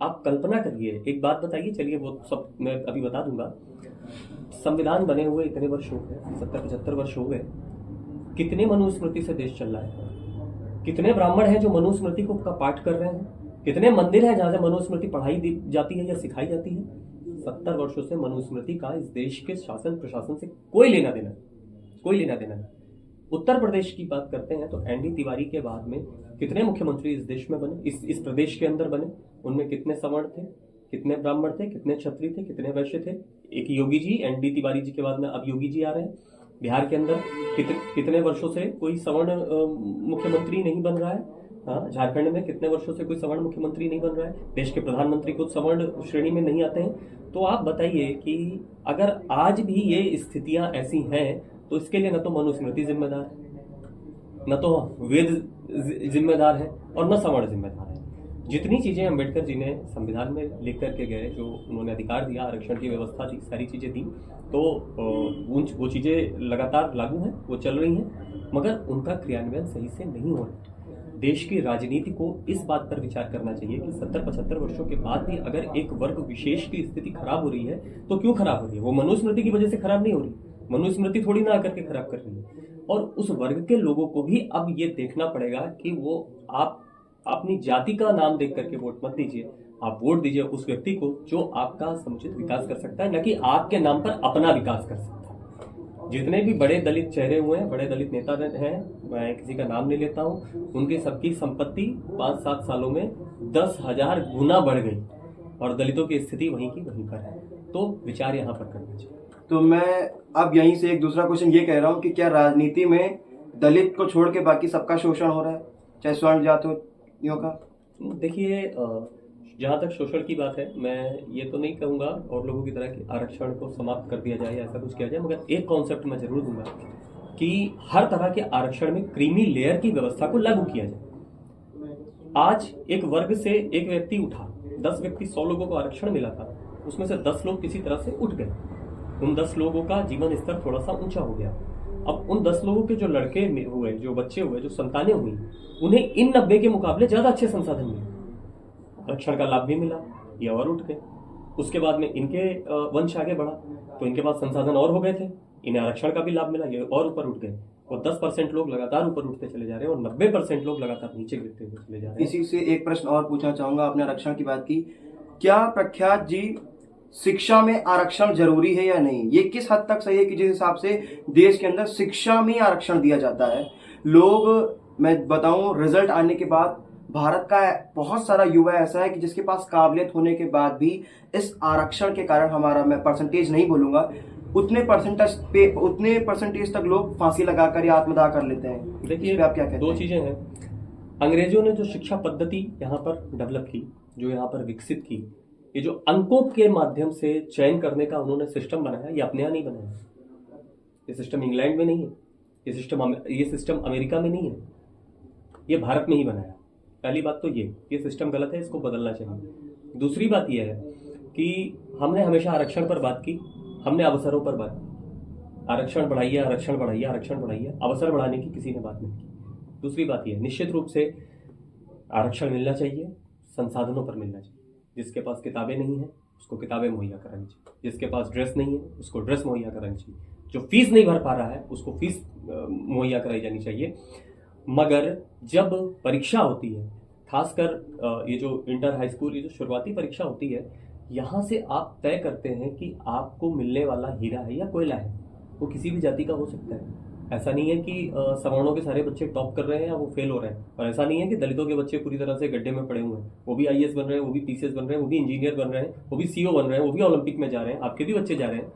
आप कल्पना करिए, एक बात बताइए, चलिए वो सब मैं अभी बता दूंगा। संविधान बने हुए इतने वर्ष हो गए, 70-75 वर्ष हो गए, कितने मनुस्मृति से देश चल रहा है? कितने ब्राह्मण हैं जो मनुस्मृति को का पाठ कर रहे हैं? कितने मंदिर हैं जहां से मनुस्मृति पढ़ाई दी जाती है या सिखाई जाती है? 70 वर्षों से मनुस्मृति का इस देश के शासन प्रशासन से कोई लेना देना नहीं। उत्तर प्रदेश की बात करते हैं तो एनडी तिवारी के बाद में कितने मुख्यमंत्री इस देश में बने, इस प्रदेश के अंदर बने? उनमें कितने सवर्ण थे, कितने ब्राह्मण थे, कितने क्षत्रिय थे, कितने वैश्य थे? एक योगी जी, एनडी तिवारी जी के बाद में अब योगी जी आ रहे हैं। बिहार के अंदर कितने वर्षों से कोई सवर्ण मुख्यमंत्री नहीं बन रहा है। हाँ, झारखंड में कितने वर्षों से कोई सवर्ण मुख्यमंत्री नहीं बन रहा है। देश के प्रधानमंत्री खुद सवर्ण श्रेणी में नहीं आते हैं। तो आप बताइए कि अगर आज भी ये स्थितियां ऐसी हैं, तो इसके लिए न तो मनुस्मृति जिम्मेदार है, न तो वेद जिम्मेदार है, और न सवर्ण जिम्मेदार है। जितनी चीजें अंबेडकर जी ने संविधान में लिख करके गए, जो उन्होंने अधिकार दिया, आरक्षण की व्यवस्था दी, सारी चीजें दी, तो वो चीजें लगातार लागू हैं, वो चल रही हैं, मगर उनका क्रियान्वयन सही से नहीं हो रहा। देश की राजनीति को इस बात पर विचार करना चाहिए कि 70-75 वर्षों के बाद भी अगर एक वर्ग विशेष की स्थिति खराब हो रही है, तो क्यों खराब हो रही है? वो मनुस्मृति की वजह से खराब नहीं हो रही, मनुस्मृति थोड़ी ना आकर के खराब कर रही है। और उस वर्ग के लोगों को भी अब ये देखना पड़ेगा कि वो आप अपनी जाति का नाम देख करके वोट मत दीजिए, आप वोट दीजिए उस व्यक्ति को जो आपका समुचित विकास कर सकता है, न कि आपके नाम पर अपना विकास कर सकता है। जितने भी बड़े दलित चेहरे हुए हैं, बड़े दलित नेता हैं, मैं किसी का नाम नहीं लेता हूं, उनकी सबकी संपत्ति 5-7 सालों में 10,000 गुना बढ़ गई, और दलितों की स्थिति वहीं की वहीं पर है। तो विचार यहाँ पर करना चाहिए। तो मैं अब यहीं से एक दूसरा क्वेश्चन ये कह रहा हूँ कि क्या राजनीति में दलित को छोड़ के बाकी सबका शोषण हो रहा है, चाहे स्वर्ण जातियों का? देखिए, जहाँ तक शोषण की बात है, मैं ये तो नहीं कहूँगा और लोगों की तरह कि आरक्षण को समाप्त कर दिया जाए या ऐसा कुछ किया जाए, मगर एक कॉन्सेप्ट मैं जरूर दूंगा कि हर तरह के आरक्षण में क्रीमी लेयर की व्यवस्था को लागू किया जाए। आज एक वर्ग से एक व्यक्ति उठा, 10 व्यक्ति 100 लोगों को आरक्षण मिला था, उसमें से 10 लोग किसी तरह से उठ गए, उन 10 लोगों का जीवन स्तर थोड़ा सा ऊंचा हो गया। अब उन 10 लोगों के जो लड़के हुए, जो बच्चे हुए, जो संतानें हुई, उन्हें इन 90 के मुकाबले ज्यादा अच्छे संसाधन मिले, आरक्षण का लाभ भी मिला, ये और उठ गए। उसके बाद में इनके वंश आगे बढ़ा, तो इनके पास संसाधन और हो गए थे, इन्हें आरक्षण का भी लाभ मिला, ये और ऊपर उठ गए। और 10% लोग लगातार ऊपर उठते चले जा रहे हैं और 90% लोग लगातार नीचे गिरते हुए चले जा रहे हैं। इसी से एक प्रश्न और पूछना चाहूंगा, आपने आरक्षण की बात की, क्या प्रख्यात जी शिक्षा में आरक्षण जरूरी है या नहीं? ये किस हद तक सही है कि जिस हिसाब से देश के अंदर शिक्षा में आरक्षण दिया जाता है, लोग, मैं बताऊं, रिजल्ट आने के बाद भारत का बहुत सारा युवा ऐसा है कि जिसके पास काबिलियत होने के बाद भी इस आरक्षण के कारण, हमारा मैं परसेंटेज नहीं बोलूंगा, उतने परसेंटेज तक लोग फांसी लगाकर या आत्मदाह कर लेते हैं। देखिए, आप क्या कहते हैं? दो चीजें हैं। अंग्रेजों ने जो शिक्षा पद्धति यहाँ पर डेवलप की, जो यहाँ पर विकसित की, ये जो अंकों के माध्यम से चयन करने का उन्होंने सिस्टम बनाया, ये अपने यहाँ नहीं बनाया। ये सिस्टम इंग्लैंड में नहीं है, ये सिस्टम अमेरिका में नहीं है, ये भारत में ही बनाया। पहली बात तो ये सिस्टम गलत है, इसको बदलना चाहिए। दूसरी बात यह है कि हमने हमेशा आरक्षण पर बात की, हमने अवसरों पर बात की। आरक्षण बढ़ाइए, आरक्षण बढ़ाइए, आरक्षण बढ़ाइए, अवसर बढ़ाने की किसी ने बात नहीं की। दूसरी बात यह, निश्चित रूप से आरक्षण मिलना चाहिए, संसाधनों पर मिलना चाहिए। जिसके पास किताबें नहीं है उसको किताबें मुहैया करानी चाहिए, जिसके पास ड्रेस नहीं है उसको ड्रेस मुहैया करानी चाहिए, जो फीस नहीं भर पा रहा है उसको फीस मुहैया कराई जानी चाहिए। मगर जब परीक्षा होती है, खासकर ये जो इंटर हाई स्कूल, ये जो शुरुआती परीक्षा होती है, यहाँ से आप तय करते हैं कि आपको मिलने वाला हीरा है या कोयला है। वो किसी भी जाति का हो सकता है। ऐसा नहीं है कि सवर्णों के सारे बच्चे टॉप कर रहे हैं या वो फेल हो रहे हैं, और ऐसा नहीं है कि दलितों के बच्चे पूरी तरह से गड्ढे में पड़े हुए हैं। वो भी आईएएस बन रहे हैं, वो भी पीसीएस बन रहे हैं, वो भी इंजीनियर बन रहे हैं, वो भी सीईओ बन रहे हैं, वो भी ओलंपिक में जा रहे हैं, आपके भी बच्चे जा रहे हैं।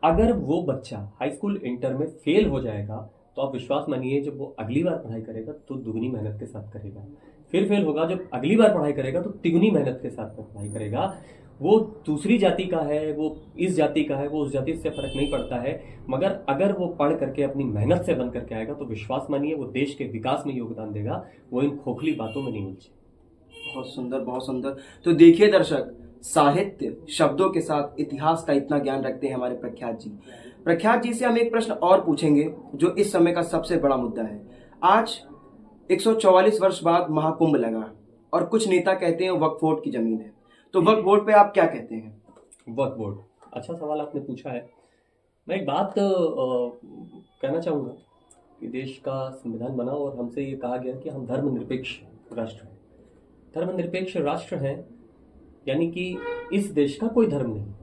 अगर वो बच्चा हाई स्कूल इंटर में फेल हो जाएगा तो आप विश्वास मानिए, जब वो अगली बार पढ़ाई करेगा तो दुगनी मेहनत के साथ करेगा। फिर फेल होगा, जब अगली बार पढ़ाई करेगा तो तिगुनी मेहनत के साथ पढ़ाई करेगा। वो दूसरी जाति का है, वो इस जाति का है, वो उस जाति से फर्क नहीं पड़ता है, मगर अगर वो पढ़ करके अपनी मेहनत से बन करके आएगा तो विश्वास मानिए वो देश के विकास में योगदान देगा, वो इन खोखली बातों में नहीं उलझे। बहुत सुंदर, बहुत सुंदर। तो देखिए दर्शक, साहित्य शब्दों के साथ इतिहास का इतना ज्ञान रखते हैं हमारे प्रख्यात जी। प्रख्यात जी से हम एक प्रश्न और पूछेंगे जो इस समय का सबसे बड़ा मुद्दा है। आज 144 वर्ष बाद महाकुंभ लगा और कुछ नेता कहते हैं वक्फ बोर्ड की जमीन है, तो वक्फ बोर्ड पे आप क्या कहते हैं? वक्फ बोर्ड, अच्छा सवाल आपने पूछा है। मैं एक बात कहना चाहूँगा कि देश का संविधान बना और हमसे ये कहा गया कि हम धर्मनिरपेक्ष राष्ट्र हैं। धर्मनिरपेक्ष राष्ट्र हैं यानी कि इस देश का कोई धर्म नहीं,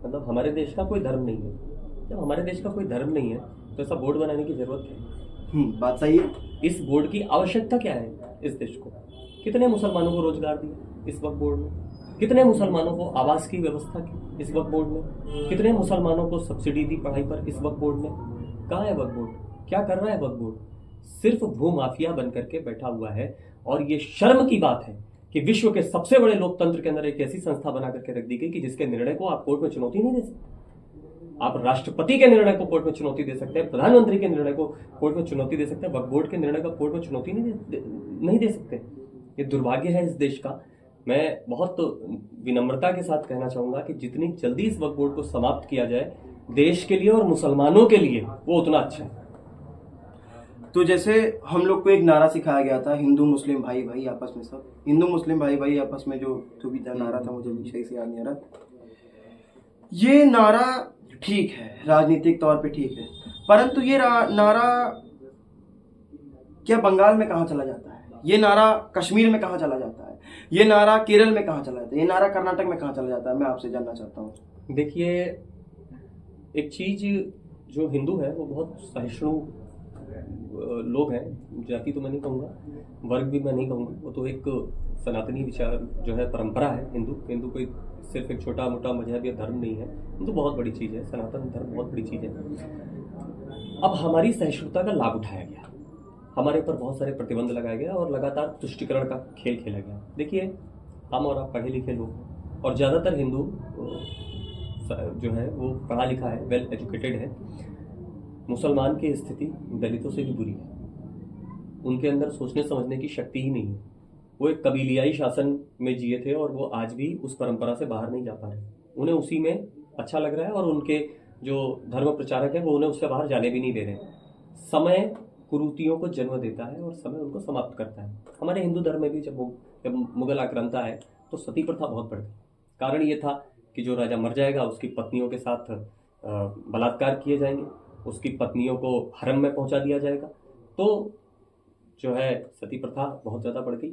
मतलब हमारे देश का कोई धर्म नहीं है। जब हमारे देश का कोई धर्म नहीं है तो ऐसा बोर्ड बनाने की जरूरत क्या है? बात सही है। इस बोर्ड की आवश्यकता क्या है इस देश को? कितने मुसलमानों को रोजगार दिया इस वक्फ बोर्ड ने? कितने मुसलमानों को आवास की व्यवस्था की इस वक्फ बोर्ड ने? कितने मुसलमानों को सब्सिडी दी पढ़ाई पर इस वक्फ बोर्ड ने? कहाँ है वक्फ बोर्ड? क्या कर रहा है वक्फ बोर्ड? सिर्फ भूमाफिया बन करके बैठा हुआ है। और ये शर्म की बात है कि विश्व के सबसे बड़े लोकतंत्र के अंदर एक ऐसी संस्था बना करके रख दी गई कि जिसके निर्णय को आप कोर्ट में चुनौती नहीं दे सकते। आप राष्ट्रपति के निर्णय को कोर्ट में चुनौती दे सकते हैं, प्रधानमंत्री के निर्णय को कोर्ट में चुनौती दे सकते हैं, वक्फ बोर्ड के निर्णय को कोर्ट में चुनौती नहीं दे सकते। ये दुर्भाग्य है इस देश का। मैं बहुत विनम्रता के साथ कहना चाहूंगा कि जितनी जल्दी इस वक्फ बोर्ड को समाप्त किया जाए देश के लिए और मुसलमानों के लिए, वो उतना अच्छा है। तो जैसे हम लोग को एक नारा सिखाया गया था, हिंदू मुस्लिम भाई भाई आपस में, सब हिंदू मुस्लिम भाई भाई आपस में, जो भी नारा था, मुझे भी सही से याद नहीं आ रहा। ये नारा ठीक है, राजनीतिक तौर पे ठीक है, परंतु ये नारा क्या बंगाल में कहाँ चला जाता है? ये नारा कश्मीर में कहाँ चला जाता है? ये नारा केरल में कहाँ चला जाता है? ये नारा कर्नाटक में कहाँ चला जाता है? मैं आपसे जानना चाहता हूँ। देखिए, एक चीज, जो हिंदू है वो बहुत सहिष्णु लोग हैं। जाति तो मैं नहीं कहूँगा, वर्ग भी मैं नहीं कहूँगा, वो तो एक सनातनी विचार जो है, परंपरा है। हिंदू कोई सिर्फ एक छोटा मोटा मजहब या धर्म नहीं है, हिंदू बहुत बड़ी चीज़ है, सनातन धर्म बहुत बड़ी चीज़ है। अब हमारी सहिष्णुता का लाभ उठाया गया, हमारे ऊपर बहुत सारे प्रतिबंध लगाए गए और लगातार तुष्टिकरण का खेल खेला गया। देखिए, हम और आप पढ़े लिखे लोग, और ज़्यादातर हिंदू जो है वो पढ़ा लिखा है, वेल एजुकेटेड है। मुसलमान की स्थिति दलितों से भी बुरी है। उनके अंदर सोचने समझने की शक्ति ही नहीं है। वो एक कबीलियाई शासन में जिए थे और वो आज भी उस परंपरा से बाहर नहीं जा पा रहे। उन्हें उसी में अच्छा लग रहा है और उनके जो धर्म प्रचारक हैं वो उन्हें उससे बाहर जाने भी नहीं दे रहे। समय कुरीतियों को जन्म देता है और समय उनको समाप्त करता है। हमारे हिंदू धर्म में भी जब मुगल आक्रांता है तो सती प्रथा बहुत बढ़ गई। कारण ये था कि जो राजा मर जाएगा उसकी पत्नियों के साथ बलात्कार किए जाएंगे, उसकी पत्नियों को हरम में पहुंचा दिया जाएगा। तो जो है सती प्रथा बहुत ज़्यादा बढ़ गई,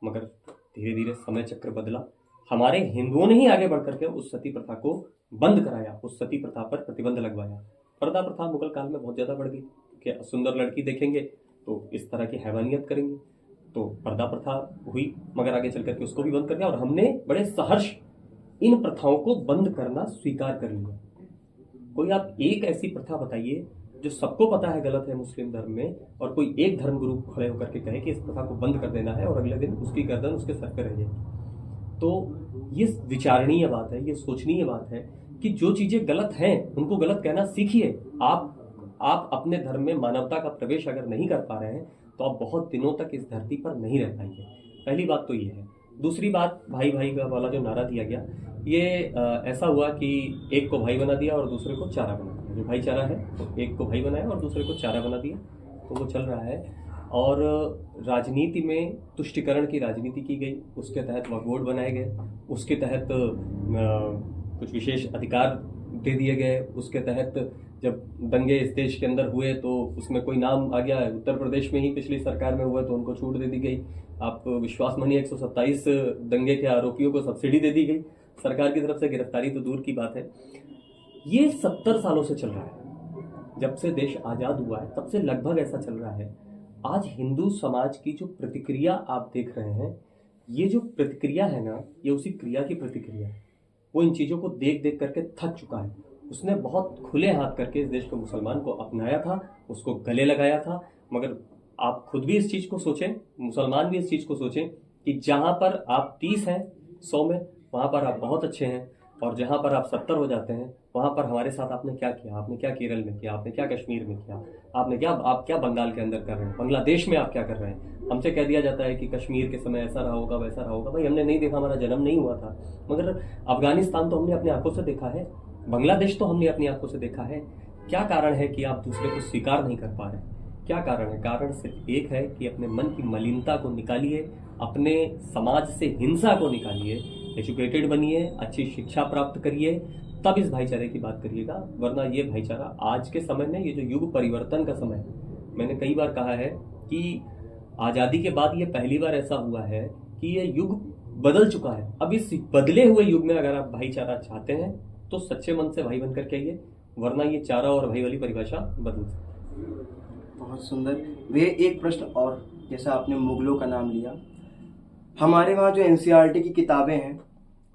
मगर धीरे धीरे समय चक्र बदला। हमारे हिंदुओं ने ही आगे बढ़ करके उस सती प्रथा को बंद कराया, उस सती प्रथा पर प्रतिबंध लगवाया। पर्दा प्रथा मुगल काल में बहुत ज़्यादा बढ़ गई कि सुंदर लड़की देखेंगे तो इस तरह की हैवानियत करेंगे, तो पर्दा प्रथा हुई, मगर आगे चल करके उसको भी बंद कर दिया। और हमने बड़े सहर्ष इन प्रथाओं को बंद करना स्वीकार कर लिया। कोई आप एक ऐसी प्रथा बताइए जो सबको पता है गलत है मुस्लिम धर्म में, और कोई एक धर्मगुरु खड़े होकर के कहे कि इस प्रथा को बंद कर देना है, और अगले दिन उसकी गर्दन उसके सर पे रह जाएगी। तो ये विचारणीय बात है, ये सोचनीय बात है कि जो चीजें गलत हैं उनको गलत कहना सीखिए। आप अपने धर्म में मानवता का प्रवेश अगर नहीं कर पा रहे हैं तो आप बहुत दिनों तक इस धरती पर नहीं रह पाएंगे। पहली बात तो ये है। दूसरी बात, भाई भाई का वाला जो नारा दिया गया, ये ऐसा हुआ कि एक को भाई बना दिया और दूसरे को चारा बना दिया। जो भाईचारा है तो एक को भाई बनाया और दूसरे को चारा बना दिया, तो वो चल रहा है। और राजनीति में तुष्टिकरण की राजनीति की गई, उसके तहत वक्फ बनाए गए, उसके तहत कुछ विशेष अधिकार दे दिए गए, उसके तहत जब दंगे इस देश के अंदर हुए तो उसमें कोई नाम आ गया, उत्तर प्रदेश में ही पिछली सरकार में हुआ तो उनको छूट दे दी गई। आप विश्वास मानिए 127 दंगे के आरोपियों को सब्सिडी दे दी गई सरकार की तरफ से, गिरफ्तारी तो दूर की बात है। ये 70 सालों से चल रहा है, जब से देश आज़ाद हुआ है तब से लगभग ऐसा चल रहा है। आज हिंदू समाज की जो प्रतिक्रिया आप देख रहे हैं, ये जो प्रतिक्रिया है ना, ये उसी क्रिया की प्रतिक्रिया है। वो इन चीज़ों को देख देख करके थक चुका है। उसने बहुत खुले हाथ करके इस देश के मुसलमान को अपनाया था, उसको गले लगाया था। मगर आप खुद भी इस चीज़ को सोचें, मुसलमान भी इस चीज़ को सोचें कि जहाँ पर आप 30 हैं 100 में, वहाँ पर आप बहुत अच्छे हैं, और जहाँ पर आप 70 हो जाते हैं वहाँ पर हमारे साथ आपने क्या किया। आपने क्या केरल में किया, आपने क्या कश्मीर में किया, आप क्या बंगाल के अंदर कर रहे हैं, बांग्लादेश में आप क्या कर रहे हैं। हमसे कह दिया जाता है कि कश्मीर के समय ऐसा रहा होगा, वैसा रहा होगा। भाई हमने नहीं देखा, हमारा जन्म नहीं हुआ था। मगर अफगानिस्तान तो हमने अपनी आंखों से देखा है, बांग्लादेश तो हमने अपनी आंखों से देखा है। क्या कारण है कि आप दूसरे को स्वीकार नहीं कर पा रहे? क्या कारण है? कारण सिर्फ एक है कि अपने मन की मलिनता को निकालिए, अपने समाज से हिंसा को निकालिए, एजुकेटेड बनिए, अच्छी शिक्षा प्राप्त करिए, तब इस भाईचारे की बात करिएगा। वरना ये भाईचारा आज के समय में, ये जो युग परिवर्तन का समय है, मैंने कई बार कहा है कि आज़ादी के बाद ये पहली बार ऐसा हुआ है कि ये युग बदल चुका है। अब इस बदले हुए युग में अगर आप भाईचारा चाहते हैं तो सच्चे मन से भाई बनकर के आइए, वरना ये चारा और भाई वाली परिभाषा बदल सकती है। बहुत सुंदर। वे एक प्रश्न और, जैसा आपने मुगलों का नाम लिया, हमारे वहाँ जो एनसीईआरटी की किताबें हैं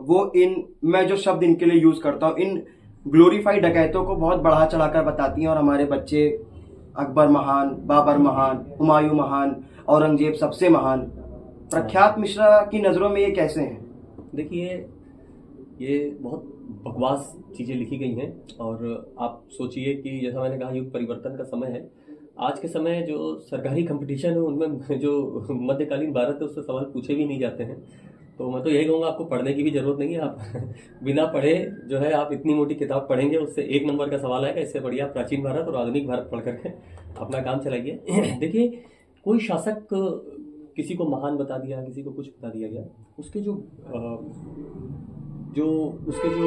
वो मैं जो शब्द इनके लिए यूज करता हूँ, इन ग्लोरीफाइड डकैतों को बहुत बढ़ा चढ़ाकर बताती हैं, और हमारे बच्चे अकबर महान, बाबर महान, हुमायूं महान, औरंगजेब सबसे महान। प्रख्यात मिश्रा की नज़रों में ये कैसे हैं? देखिए, ये बहुत बकवास चीज़ें लिखी गई हैं। और आप सोचिए कि जैसा मैंने कहा युग परिवर्तन का समय है। आज के समय जो सरकारी कंपटीशन है उनमें जो मध्यकालीन भारत है उससे सवाल पूछे भी नहीं जाते हैं। तो मैं तो यही कहूँगा, आपको पढ़ने की भी जरूरत नहीं है। आप बिना पढ़े जो है, आप इतनी मोटी किताब पढ़ेंगे उससे 1 नंबर का सवाल आएगा। इससे बढ़िया प्राचीन भारत और आधुनिक भारत पढ़ करके अपना काम चलाइए। देखिए, कोई शासक किसी को महान बता दिया, किसी को कुछ बता दिया गया, उसके जो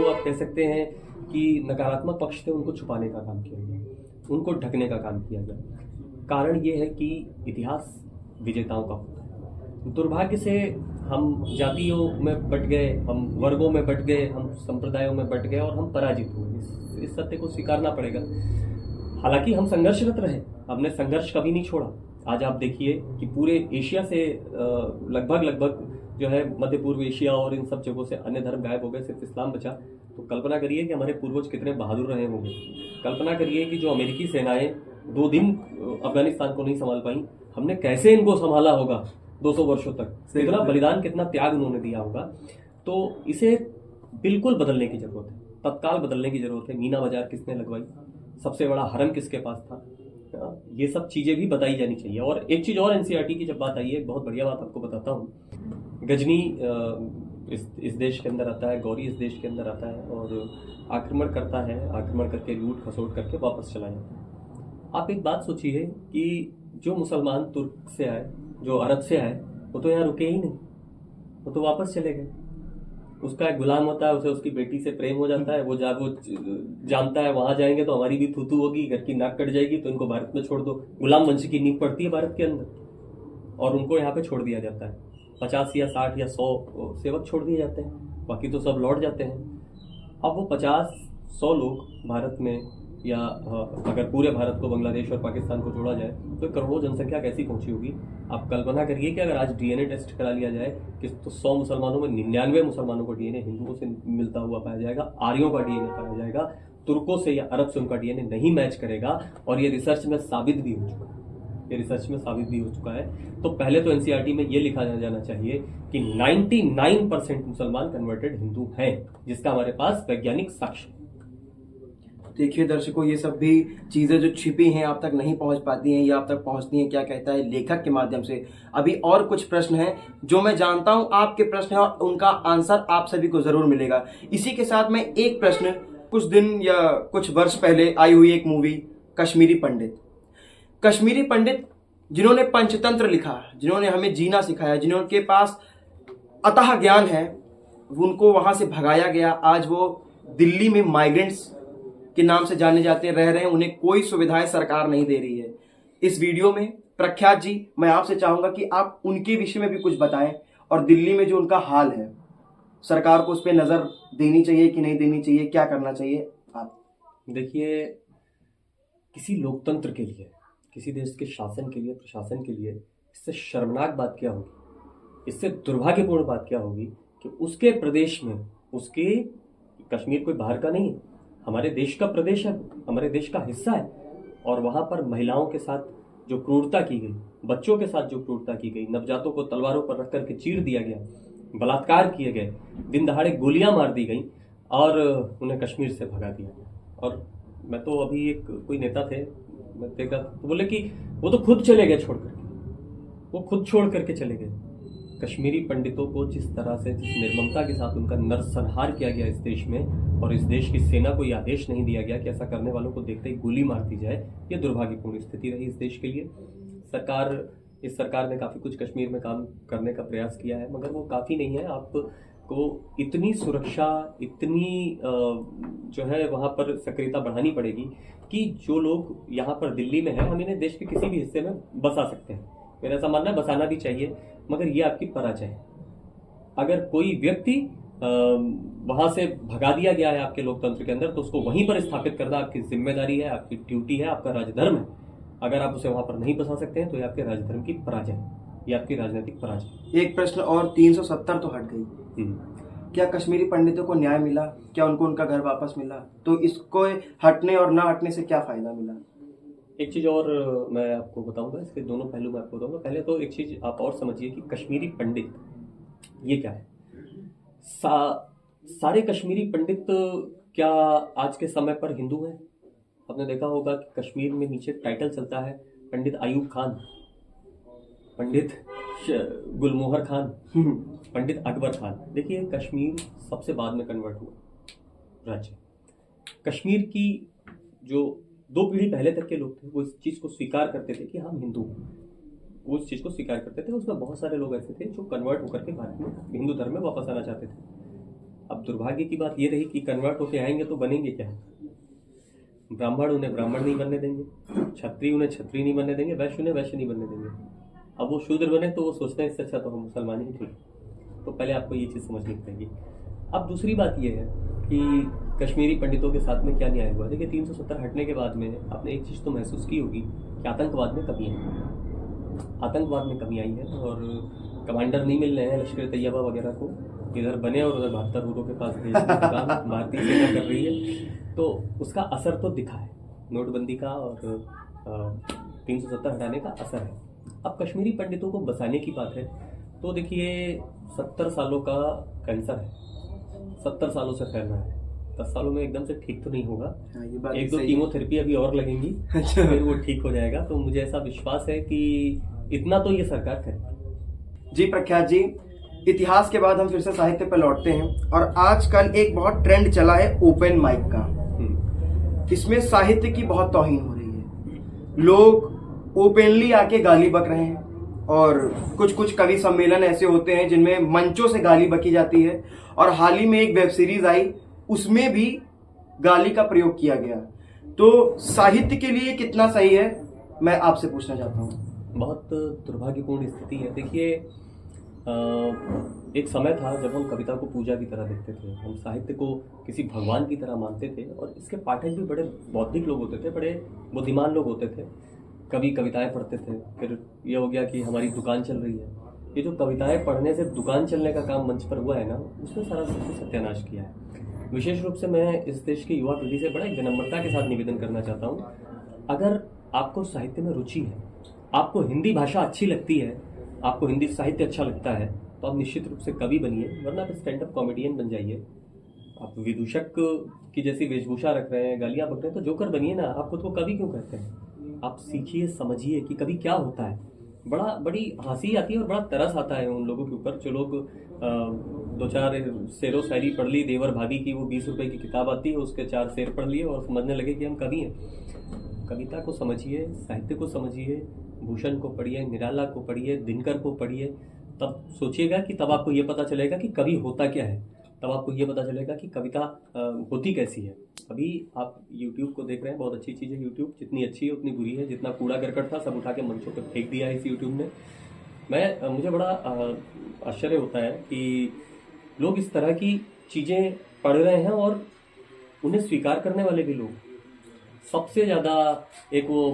आप कह सकते हैं कि नकारात्मक पक्ष थे उनको छुपाने का काम किया गया, उनको ढकने का काम किया गया। कारण ये है कि इतिहास विजेताओं का होता है। दुर्भाग्य से हम जातियों में बट गए, हम वर्गों में बट गए, हम संप्रदायों में बट गए और हम पराजित हुए। इस सत्य को स्वीकारना पड़ेगा। हालांकि हम संघर्षरत रहे, हमने संघर्ष कभी नहीं छोड़ा। आज आप देखिए कि पूरे एशिया से लगभग जो है मध्य पूर्व एशिया और इन सब जगहों से अन्य धर्म गायब हो गए, सिर्फ इस्लाम बचा। तो कल्पना करिए कि हमारे पूर्वज कितने बहादुर रहे होंगे। कल्पना करिए कि जो अमेरिकी सेनाएं 2 दिन अफगानिस्तान को नहीं संभाल पाई, हमने कैसे इनको संभाला होगा 200 वर्षों तक। इतना बलिदान, कितना त्याग उन्होंने दिया होगा। तो इसे बिल्कुल बदलने की जरूरत है, तत्काल बदलने की जरूरत है। मीना बाजार किसने लगवाई, सबसे बड़ा हरम किसके पास था, ये सब चीजें भी बताई जानी चाहिए। और एक चीज और, एनसीईआरटी की जब बात आई है, एक बहुत बढ़िया बात आपको बताता हूँ। गजनी इस देश के अंदर आता है, गौरी इस देश के अंदर आता है और आक्रमण करता है। आक्रमण करके लूट खसोट करके वापस चला जाता है। आप एक बात सोचिए कि जो मुसलमान तुर्क से आए, जो अरब से आए, वो तो यहाँ रुके ही नहीं, वो तो वापस चले गए। उसका एक गुलाम होता है, उसे उसकी बेटी से प्रेम हो जाता है, वो जानता है वहां जाएंगे तो हमारी भी थूथू होगी, घर की नाक कट जाएगी, तो इनको भारत में छोड़ दो। गुलाम वंश की नींव पड़ती है भारत के अंदर और उनको यहाँ पे छोड़ दिया जाता है। 50 या 60 या 100 सेवक छोड़ दिए जाते हैं, बाकी तो सब लौट जाते हैं। अब वो 50-100 लोग भारत में, या अगर पूरे भारत को, बांग्लादेश और पाकिस्तान को जोड़ा जाए तो करोड़ों जनसंख्या कैसी पहुंची होगी। आप कल्पना करिए कि अगर आज डीएनए टेस्ट करा लिया जाए कि तो 100 मुसलमानों में 99 मुसलमानों को डीएनए हिंदुओं से मिलता हुआ पाया जाएगा, आर्यों का डीएनए पाया जाएगा, तुर्कों से या अरब से उनका डीएनए नहीं मैच करेगा। और ये रिसर्च में साबित भी हो चुका है। तो पहले तो एनसीईआरटी में ये लिखा जाना चाहिए कि 99% मुसलमान कन्वर्टेड हिंदू हैं, जिसका हमारे पास वैज्ञानिक साक्ष्य। देखिए दर्शकों, ये सब भी चीजें जो छिपी हैं आप तक नहीं पहुंच पाती हैं, या आप तक पहुंचती हैं क्या कहता है लेखक के माध्यम से। अभी और कुछ प्रश्न हैं जो मैं जानता हूं आपके प्रश्न हैं और उनका आंसर आप सभी को जरूर मिलेगा। इसी के साथ में एक प्रश्न, कुछ दिन या कुछ वर्ष पहले आई हुई एक मूवी कश्मीरी पंडित जिन्होंने पंचतंत्र लिखा, जिन्होंने हमें जीना सिखाया, जिन्होंने पास अथाह ज्ञान है, उनको वहां से भगाया गया। आज वो दिल्ली में माइग्रेंट्स के नाम से जाने जाते रह रहे हैं, उन्हें कोई सुविधाएं सरकार नहीं दे रही है। इस वीडियो में प्रख्यात जी, मैं आपसे चाहूंगा कि आप उनके विषय में भी कुछ बताएं, और दिल्ली में जो उनका हाल है, सरकार को उस पर नजर देनी चाहिए कि नहीं देनी चाहिए, क्या करना चाहिए। आप देखिए, किसी लोकतंत्र के लिए, किसी देश के शासन के लिए, प्रशासन के लिए इससे शर्मनाक बात क्या होगी, इससे दुर्भाग्यपूर्ण बात क्या होगी कि उसके प्रदेश में, उसके, कश्मीर कोई बाहर का नहीं है, हमारे देश का प्रदेश है, हमारे देश का हिस्सा है, और वहां पर महिलाओं के साथ जो क्रूरता की गई, बच्चों के साथ जो क्रूरता की गई, नवजातों को तलवारों पर रख करके चीर दिया गया, बलात्कार किए गए, दिन दहाड़े गोलियां मार दी गई और उन्हें कश्मीर से भगा दिया गया। और मैं तो अभी कोई नेता थे, मैं देखा तो बोले कि वो तो खुद चले गए छोड़ करके, वो खुद छोड़ करके चले गए। कश्मीरी पंडितों को जिस तरह से, जिस निर्ममता के साथ उनका नरसंहार किया गया इस देश में, और इस देश की सेना को यह आदेश नहीं दिया गया कि ऐसा करने वालों को देखते ही गोली मार दी जाए, ये दुर्भाग्यपूर्ण स्थिति रही इस देश के लिए। इस सरकार ने काफ़ी कुछ कश्मीर में काम करने का प्रयास किया है, मगर वो काफ़ी नहीं है। आपको इतनी सुरक्षा, इतनी जो है वहाँ पर सक्रियता बढ़ानी पड़ेगी कि जो लोग यहाँ पर दिल्ली में हैं, हम इन्हें देश के किसी भी हिस्से में बसा सकते हैं। मेरा ऐसा मानना है, बसाना भी चाहिए, मगर ये आपकी पराजय है। अगर कोई व्यक्ति वहां से भगा दिया गया है आपके लोकतंत्र के अंदर, तो उसको वहीं पर स्थापित करना आपकी जिम्मेदारी है, आपकी ड्यूटी है, आपका राजधर्म है। अगर आप उसे वहां पर नहीं बसा सकते हैं तो ये आपके राजधर्म की पराजय है, ये आपकी राजनीतिक पराजय। एक प्रश्न और, 370 तो हट गई, क्या कश्मीरी पंडितों को न्याय मिला? क्या उनको उनका घर वापस मिला? तो इसको हटने और ना हटने से क्या फायदा मिला? एक चीज़ और मैं आपको बताऊंगा, इसके दोनों पहलू मैं आपको बताऊंगा। पहले तो एक चीज़ आप और समझिए कि कश्मीरी पंडित ये क्या है। सारे कश्मीरी पंडित क्या आज के समय पर हिंदू हैं? आपने देखा होगा कि कश्मीर में नीचे टाइटल चलता है पंडित आयूब खान, पंडित गुलमोहर खान, पंडित अकबर खान। देखिए, कश्मीर सबसे बाद में कन्वर्ट हुआ राज्य। कश्मीर की जो 2 पीढ़ी पहले तक के लोग थे, वो इस चीज़ को स्वीकार करते थे कि हम हिंदू, वो इस चीज़ को स्वीकार करते थे। उसमें बहुत सारे लोग ऐसे थे जो कन्वर्ट होकर के भारत में हिंदू धर्म में वापस आना चाहते थे। अब दुर्भाग्य की बात ये रही कि कन्वर्ट होकर आएंगे तो बनेंगे क्या? ब्राह्मण उन्हें ब्राह्मण नहीं बनने देंगे, क्षत्रिय उन्हें क्षत्रिय नहीं बनने देंगे, वैश्य उन्हें वैश्य नहीं बनने देंगे। अब वो शूद्र बने तो वो सोचते हैं इससे अच्छा तो हम मुसलमान ही ठीक। तो पहले आपको ये चीज़ समझनी पड़ेगी। अब दूसरी बात ये है कि कश्मीरी पंडितों के साथ में क्या न्याय हुआ। देखिए, 370 हटने के बाद में आपने एक चीज़ तो महसूस की होगी कि आतंकवाद में कमी आई है, और कमांडर नहीं मिल रहे हैं लश्कर तैयबा वगैरह को, इधर बने और उधर 72 हुरों के पास भेजने का काम भारतीय सेना कर रही है। तो उसका असर तो दिखा है, नोटबंदी का और 370 हटाने का असर है। अब कश्मीरी पंडितों को बसाने की बात है, तो देखिए 70 सालों का कैंसर है, 70 सालों से फैल रहा है। 10 सालों में एकदम से ठीक तो नहीं होगा, 1-2 कीमोथेरेपी अभी और लगेंगी, फिर वो ठीक हो जाएगा। तो मुझे ऐसा विश्वास है कि इतना तो ये सरकार करेगी। जी प्रख्यात जी, इतिहास के बाद हम फिर से साहित्य पर लौटते हैं, और आजकल एक बहुत ट्रेंड चला है ओपन माइक का। इसमें साहित्य की बहुत तौहीन हो रही है, लोग ओपनली आके गाली बक रहे हैं, और कुछ कुछ कवि सम्मेलन ऐसे होते हैं जिनमें मंचों से गाली बकी जाती है, और हाल ही में एक वेब सीरीज आई, उसमें भी गाली का प्रयोग किया गया। तो साहित्य के लिए कितना सही है, मैं आपसे पूछना चाहता हूँ। बहुत दुर्भाग्यपूर्ण स्थिति है। देखिए, एक समय था जब हम कविता को पूजा की तरह देखते थे, हम साहित्य को किसी भगवान की तरह मानते थे, और इसके पाठक भी बड़े बौद्धिक लोग होते थे, बड़े बुद्धिमान लोग होते थे। कभी कविताएं पढ़ते थे, फिर ये हो गया कि हमारी दुकान चल रही है। ये जो कविताएं पढ़ने से दुकान चलने का काम मंच पर हुआ है ना, उसने सारा सत्यानाश किया है। विशेष रूप से मैं इस देश की युवा पीढ़ी से बड़ा विनम्रता के साथ निवेदन करना चाहता हूँ, अगर आपको साहित्य में रुचि है, आपको हिंदी भाषा अच्छी लगती है, आपको हिंदी साहित्य अच्छा लगता है, तो आप निश्चित रूप से कवि बनिए, वरना आप स्टैंड अप कॉमेडियन बन जाइए। आप विदूषक की जैसी वेशभूषा रख रहे हैं, गालियां बक रहे हैं, तो जोकर बनिए ना। आप खुद को कवि क्यों कहते हैं? आप सीखिए, समझिए कि कवि क्या होता है। बड़ी हंसी आती है और बड़ा तरस आता है उन लोगों के ऊपर जो लोग दो चार शेरो शायरी पढ़ ली, देवर भाभी की वो 20 रुपए की किताब आती है, उसके 4 शेर पढ़ लिए और समझने लगे कि हम कवि हैं। कविता को समझिए, साहित्य को समझिए, भूषण को पढ़िए, निराला को पढ़िए, दिनकर को पढ़िए, तब सोचिएगा कि तब आपको ये पता चलेगा कि कवि होता क्या है, तब आपको ये पता चलेगा कि कविता होती कैसी है। अभी आप YouTube को देख रहे हैं, बहुत अच्छी चीज़ है YouTube, जितनी अच्छी है उतनी बुरी है। जितना कूड़ा करकट था सब उठा के मंचों पर फेंक दिया है इस YouTube ने। मुझे बड़ा आश्चर्य होता है कि लोग इस तरह की चीज़ें पढ़ रहे हैं और उन्हें स्वीकार करने वाले भी लोग। सबसे ज़्यादा एक वो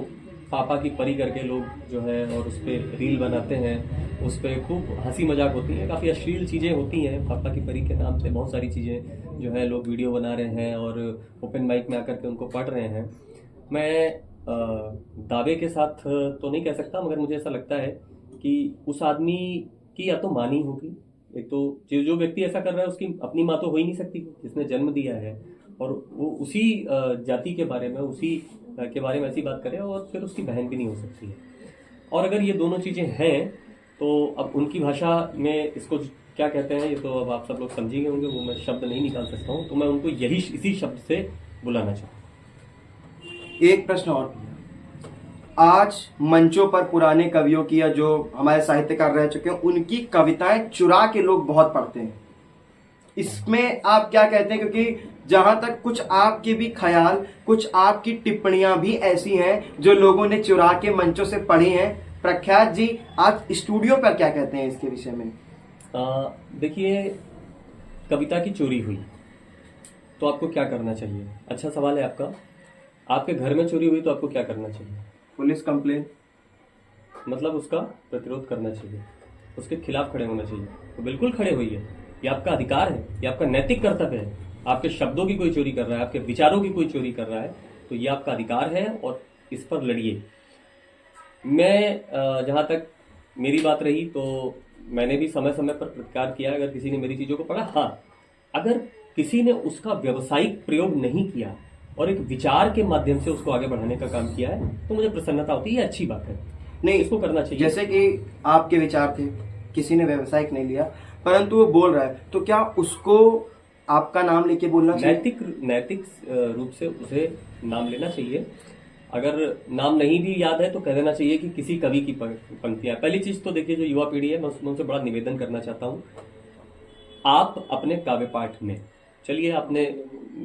पापा की परी करके लोग जो है और उस पर रील बनाते हैं, उस पर खूब हंसी मजाक होती है, काफ़ी अश्लील चीज़ें होती हैं। पापा की परी के नाम से बहुत सारी चीज़ें जो है लोग वीडियो बना रहे हैं और ओपन माइक में आकर के उनको पढ़ रहे हैं। मैं दावे के साथ तो नहीं कह सकता, मगर मुझे ऐसा लगता है कि उस आदमी की या तो माँ नहीं होगी, एक तो जो व्यक्ति ऐसा कर रहा है उसकी अपनी माँ तो हो ही नहीं सकती जिसने जन्म दिया है, और वो उसी जाति के बारे में, उसी के बारे में ऐसी बात करे, और फिर उसकी बहन भी नहीं हो सकती है। और अगर ये दोनों चीज़ें हैं तो अब उनकी भाषा में इसको क्या कहते हैं ये तो अब आप सब लोग समझेंगे होंगे, वो मैं शब्द नहीं निकाल सकता हूँ, तो मैं उनको इसी शब्द से बुलाना चाहूँ। एक प्रश्न और, आज मंचों पर पुराने कवियों की या जो हमारे साहित्यकार रह चुके हैं उनकी कविताएं चुरा के लोग बहुत पढ़ते हैं, इसमें आप क्या कहते हैं? क्योंकि जहां तक कुछ आपके भी ख्याल, कुछ आपकी टिप्पणियां भी ऐसी हैं जो लोगों ने चुरा के मंचों से पढ़ी हैं। प्रख्यात जी, आज स्टूडियो पर क्या कहते हैं इसके विषय में? देखिए, कविता की चोरी हुई तो आपको क्या करना चाहिए? अच्छा सवाल है आपका। आपके घर में चोरी हुई तो आपको क्या करना चाहिए? पुलिस कंप्लेन, मतलब उसका प्रतिरोध करना चाहिए, उसके खिलाफ खड़े होना चाहिए। तो बिल्कुल खड़े होइए, ये आपका अधिकार है, ये आपका नैतिक कर्तव्य है। आपके शब्दों की कोई चोरी कर रहा है, आपके विचारों की कोई चोरी कर रहा है, तो ये आपका अधिकार है और इस पर लड़िए। मैं जहाँ तक मेरी बात रही तो मैंने भी समय समय पर प्रतिकार किया अगर किसी ने मेरी चीज़ों को पढ़ा। हाँ, अगर किसी ने उसका व्यावसायिक प्रयोग नहीं किया और एक विचार के माध्यम से उसको आगे बढ़ाने का काम किया है तो मुझे प्रसन्नता होती है, ये अच्छी बात है, नहीं इसको करना चाहिए। जैसे कि आपके विचार थे, किसी ने व्यावसायिक नहीं लिया परंतु वो बोल रहा है, तो क्या उसको आपका नाम लेके बोलना चाहिए? नैतिक रूप से उसे नाम लेना चाहिए। अगर नाम नहीं भी याद है तो कह देना चाहिए कि किसी कवि की पंक्तियां। पहली चीज तो देखिए, जो युवा पीढ़ी है मैं उनसे बड़ा निवेदन करना चाहता हूँ, आप अपने काव्य पाठ में चलिए, आपने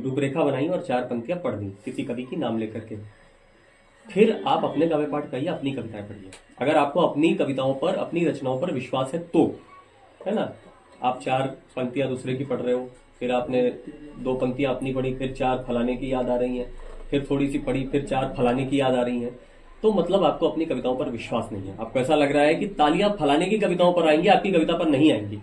रूपरेखा बनाई और 4 पंक्तियां पढ़ दी किसी कवि की नाम लेकर के, फिर आप अपने काव्य पाठ करिए, अपनी कविताएं पढ़िए। अगर आपको अपनी कविताओं पर, अपनी रचनाओं पर विश्वास है तो, है ना, आप 4 पंक्तियां दूसरे की पढ़ रहे हो, फिर आपने 2 पंक्तियां अपनी पढ़ी, फिर 4 फलाने की याद आ रही हैं, फिर थोड़ी सी पढ़ी, फिर 4 फलाने की याद आ रही हैं, तो मतलब आपको अपनी कविताओं पर विश्वास नहीं है। आपको ऐसा लग रहा है कि तालियां फलाने की कविताओं पर आएंगी, आपकी कविता पर नहीं आएंगी।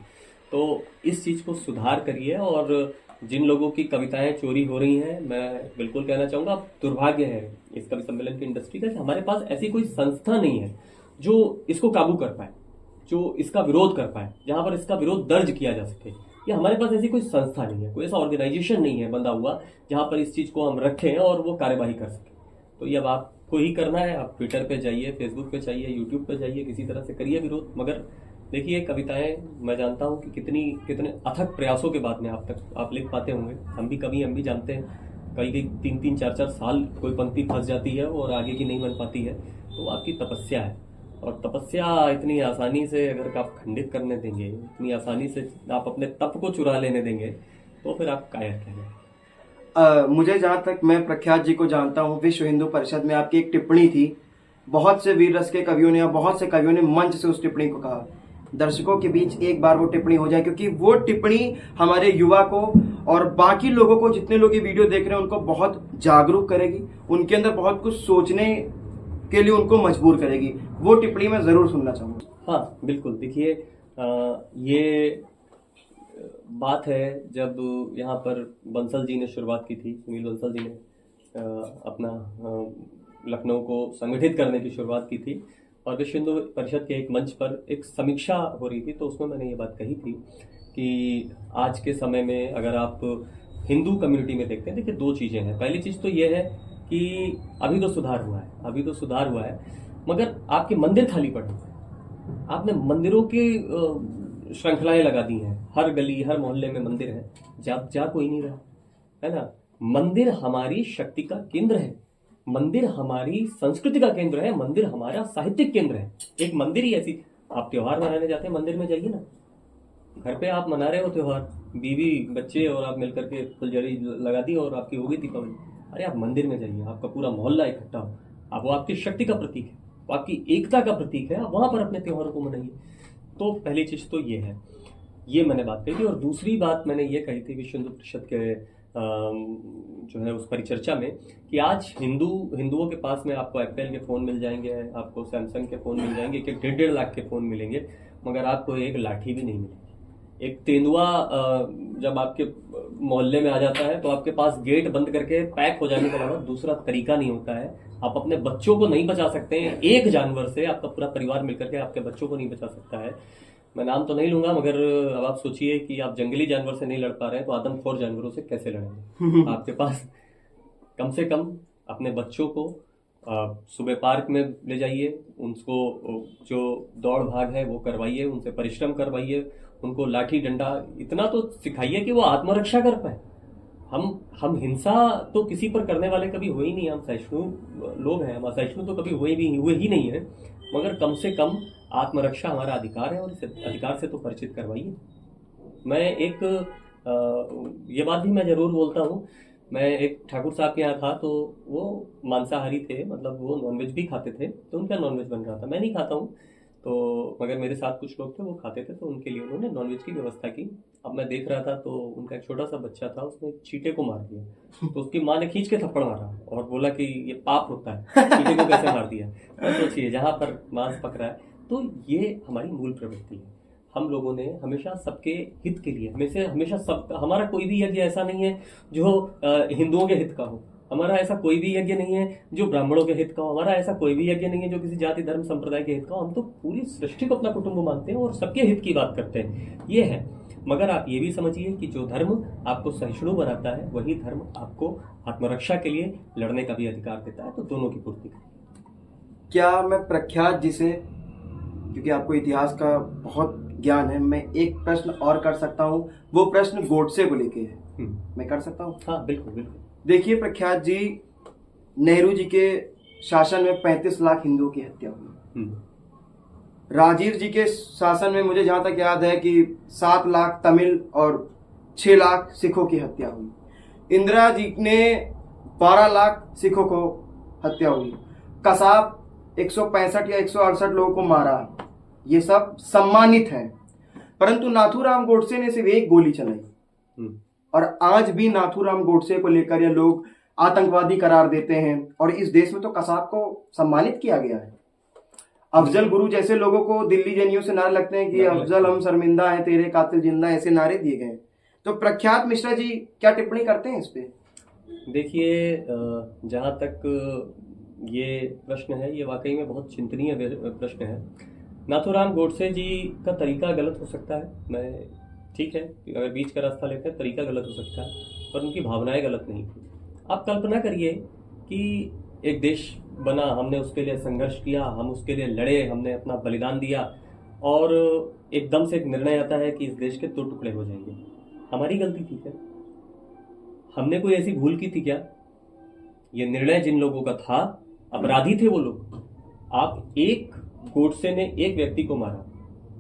तो इस चीज को सुधार करिए। और जिन लोगों की कविताएं चोरी हो रही हैं, मैं बिल्कुल कहना चाहूंगा, दुर्भाग्य है इस कवि सम्मेलन की इंडस्ट्री का कि हमारे पास ऐसी कोई संस्था नहीं है जो इसको काबू कर पाए, जो इसका विरोध कर पाए, जहां पर इसका विरोध दर्ज किया जा सके। ये हमारे पास ऐसी कोई संस्था नहीं है, कोई ऐसा ऑर्गेनाइजेशन नहीं है बंधा हुआ जहां पर इस चीज को हम रखें और वो कार्यवाही कर सके। तो ये अब आपको ही करना है। आप ट्विटर पे जाइए, फेसबुक पे जाइए, यूट्यूब पे जाइए, किसी तरह से करिए विरोध। मगर देखिए, कविताएं मैं जानता हूँ कि कितने अथक प्रयासों के बाद में आप लिख पाते होंगे। हम भी कवि, हम भी जानते हैं, कई 3-4 साल कोई पंक्ति फंस जाती है और आगे की नहीं बन पाती है, तो आपकी तपस्या है। और तपस्या इतनी आसानी से अगर आप खंडित करने देंगे, इतनी आसानी से आप अपने तप को चुरा लेने देंगे, तो फिर आप कायर कहेंगे। मुझे जहां तक, मैं प्रख्यात जी को जानता हूं, विश्व हिंदू परिषद में आपकी एक टिप्पणी थी, बहुत से वीर रस के कवियों ने या बहुत से कवियों ने मंच से उस टिप्पणी को कहा। दर्शकों के बीच एक बार वो टिप्पणी हो जाए, क्योंकि वो टिप्पणी हमारे युवा को और बाकी लोगों को, जितने लोग ये वीडियो देख रहे हैं, उनको बहुत जागरूक करेगी, उनके अंदर बहुत कुछ सोचने के लिए उनको मजबूर करेगी। वो टिप्पणी मैं जरूर सुनना चाहूंगा। हाँ बिल्कुल, देखिए ये बात है जब यहाँ पर बंसल जी ने शुरुआत की थी, सुनील बंसल जी ने अपना लखनऊ को संगठित करने की शुरुआत की थी, और विश्व हिंदू परिषद के एक मंच पर एक समीक्षा हो रही थी, तो उसमें मैंने ये बात कही थी कि आज के समय में अगर आप हिंदू कम्युनिटी में देखते हैं, देखिए दो चीज़ें हैं। पहली चीज़ तो ये है कि अभी तो सुधार हुआ है, मगर आपके मंदिर खाली पड़े हैं। आपने मंदिरों की श्रृंखलाएं लगा दी हैं, हर गली हर मोहल्ले में मंदिर है, जा कोई नहीं रहा है ना। मंदिर हमारी शक्ति का केंद्र है, मंदिर हमारी संस्कृति का केंद्र है, मंदिर हमारा साहित्यिक केंद्र है। एक मंदिर ही ऐसी, आप त्योहार मनाने जाते हैं, मंदिर में जाइए ना। घर पे आप मना रहे हो त्योहार, बीवी बच्चे और आप मिलकर के फुलझड़ी लगा दी और आपकी हो गई दीपावली। अरे आप मंदिर में जाइए, आपका पूरा मोहल्ला इकट्ठा हो, आप, वो आपकी शक्ति का प्रतीक है, वो आपकी एकता का प्रतीक है, आप वहां पर अपने त्योहारों को मनाइए। तो पहली चीज तो ये है, ये मैंने बात कही थी। और दूसरी बात मैंने ये कही थी विश्व हिंदू परिषद के जो है उस परिचर्चा में, कि आज हिंदुओं के पास में आपको एप्पल के फ़ोन मिल जाएंगे, आपको सैमसंग के फ़ोन मिल जाएंगे, कि 1.5 लाख के फ़ोन मिलेंगे, मगर आपको एक लाठी भी नहीं मिलेगी। एक तेंदुआ जब आपके मोहल्ले में आ जाता है तो आपके पास गेट बंद करके पैक हो जाने के अलावा दूसरा तरीका नहीं होता है। आप अपने बच्चों को नहीं बचा सकते हैं एक जानवर से, आपका पूरा परिवार मिलकर के आपके बच्चों को नहीं बचा सकता है। मैं नाम तो नहीं लूंगा, मगर अब आप सोचिए कि आप जंगली जानवर से नहीं लड़ पा रहे हैं तो आदमखोर जानवरों से कैसे लड़ेंगे। आपके पास कम से कम अपने बच्चों को सुबह पार्क में ले जाइए, उनको जो दौड़ भाग है वो करवाइए, उनसे परिश्रम करवाइए, उनको लाठी डंडा इतना तो सिखाइए कि वो आत्मरक्षा कर पाए। हम हिंसा तो किसी पर करने वाले कभी हुए ही नहीं, हम सहिष्णु लोग हैं, हम असहिष्णु तो कभी हुए ही नहीं है, मगर कम से कम आत्मरक्षा हमारा अधिकार है और इस अधिकार से तो परिचित करवाइए। मैं एक ये बात भी मैं जरूर बोलता हूँ, मैं एक ठाकुर साहब के यहाँ था तो वो मांसाहारी थे, मतलब वो नॉनवेज भी खाते थे, तो उनका नॉनवेज बन रहा था। मैं नहीं खाता हूँ, तो मगर मेरे साथ कुछ लोग थे वो खाते थे, तो उनके लिए उन्होंने नॉनवेज की व्यवस्था की। अब मैं देख रहा था तो उनका एक छोटा सा बच्चा था, उसने चींटे को मार दिया, तो उसकी माँ ने खींच के थप्पड़ मारा और बोला कि ये पाप होता है, चींटे को कैसे मार दिया। तो सोचिए, जहाँ पर मांस पक रहा है, तो ये हमारी मूल प्रवृत्ति है। हम लोगों ने हमेशा सबके हित के लिए, हमेशा सब, हमारा कोई भी यज्ञ ऐसा नहीं है जो हिंदुओं के हित का हो, हमारा ऐसा कोई भी यज्ञ नहीं है जो ब्राह्मणों के हित का हो, हमारा ऐसा कोई भी यज्ञ नहीं है जो किसी जाति धर्म संप्रदाय के हित का हो। हम तो पूरी सृष्टि को अपना कुटुंब मानते हैं और सबके हित की बात करते हैं, ये है। मगर आप ये भी समझिए कि जो धर्म आपको सहिष्णु बनाता है, वही धर्म आपको आत्मरक्षा के लिए लड़ने का भी अधिकार देता है, तो दोनों की पूर्ति करें। क्या मैं प्रख्यात जी से, क्योंकि आपको इतिहास का बहुत ज्ञान है, मैं एक प्रश्न और कर सकता हूँ? वो प्रश्न गोडसे को लेके है, मैं कर सकता हूँ? हाँ बिल्कुल बिल्कुल। देखिए प्रख्यात जी, नेहरू जी के शासन में 35 लाख हिंदुओं की हत्या हुई। राजीव जी के शासन में मुझे जहां तक याद है कि 7 लाख तमिल और 6 लाख सिखों की हत्या हुई। इंदिरा जी ने 12 लाख सिखों को हत्या हुई। कसाब 165 या 168 लोगों को मारा। ये सब सम्मानित है, परंतु नाथूराम गोडसे ने सिर्फ एक गोली चलाई, और आज भी नाथूराम गोडसे को लेकर ये लोग आतंकवादी करार देते हैं। और इस देश में तो कसाब को सम्मानित किया गया है। अफजल गुरु जैसे लोगों को दिल्ली जेएनयू से नारे लगते हैं कि अफजल हम शर्मिंदा हैं, तेरे कातिल जिंदा, ऐसे नारे दिए गए। तो प्रख्यात मिश्रा जी क्या टिप्पणी करते हैं इस पे? देखिए, जहाँ तक ये प्रश्न है, ये वाकई में बहुत चिंतनीय प्रश्न है। नाथूराम गोडसे जी का तरीका गलत हो सकता है, मैं ठीक है, अगर बीच का रास्ता लेते हैं तरीका गलत हो सकता है, पर उनकी भावनाएं गलत नहीं थी। आप कल्पना करिए कि एक देश बना, हमने उसके लिए संघर्ष किया, हम उसके लिए लड़े, हमने अपना बलिदान दिया, और एकदम से एक निर्णय आता है कि इस देश के 2 टुकड़े हो जाएंगे। हमारी गलती थी क्या? हमने कोई ऐसी भूल की थी क्या? ये निर्णय जिन लोगों का था, अपराधी थे वो लोग। आप एक गोडसे ने एक व्यक्ति को मारा,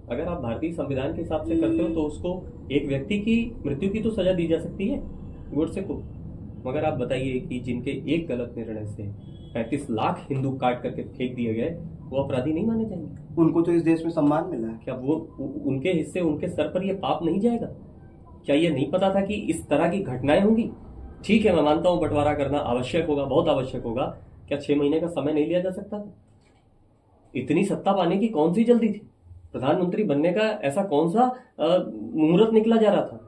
अगर आप भारतीय संविधान के हिसाब से करते हो तो उसको एक व्यक्ति की मृत्यु की तो सजा दी जा सकती है गोडसे को, मगर आप बताइए कि जिनके एक गलत निर्णय से 35 लाख हिंदू काट करके फेंक दिए गए, वो अपराधी नहीं माने जाएंगे? उनको तो इस देश में सम्मान मिला है। क्या वो उनके हिस्से, उनके सर पर ये पाप नहीं जाएगा? क्या ये नहीं पता था कि इस तरह की घटनाएं होंगी? ठीक है, मैं मानता हूं बंटवारा करना आवश्यक होगा, बहुत आवश्यक होगा। क्या 6 महीने का समय नहीं लिया जा सकता था? इतनी सत्ता पाने की कौन सी जल्दी थी? प्रधानमंत्री बनने का ऐसा कौन सा मुहूर्त निकला जा रहा था?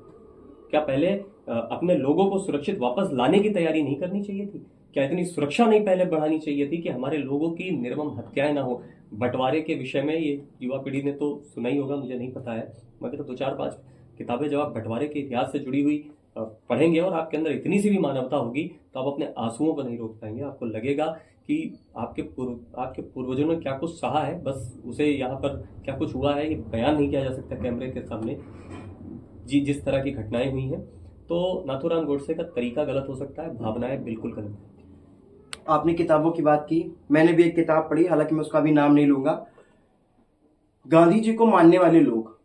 क्या पहले अपने लोगों को सुरक्षित वापस लाने की तैयारी नहीं करनी चाहिए थी? क्या इतनी सुरक्षा नहीं पहले बढ़ानी चाहिए थी कि हमारे लोगों की निर्मम हत्याएं ना हो? बंटवारे के विषय में ये युवा पीढ़ी ने तो सुना ही होगा, मुझे नहीं पता है, मगर 2-4-5 किताबें जब आप बंटवारे के इतिहास से जुड़ी हुई पढ़ेंगे और आपके अंदर इतनी सी भी मानवता होगी तो आप अपने आंसुओं को नहीं रोक पाएंगे। आपको लगेगा कि आपके पूर्वजों ने क्या कुछ सहा है, बस उसे यहाँ पर क्या कुछ हुआ है ये बयान नहीं किया जा सकता कैमरे के सामने। जिस तरह की घटनाएं हुई हैं, तो नाथूराम गोडसे का तरीका गलत हो सकता है, भावनाएं बिल्कुल गलत। आपने किताबों की बात की, मैंने भी एक किताब पढ़ी, हालांकि मैं उसका भी नाम नहीं लूंगा। गांधी जी को मानने वाले लोग,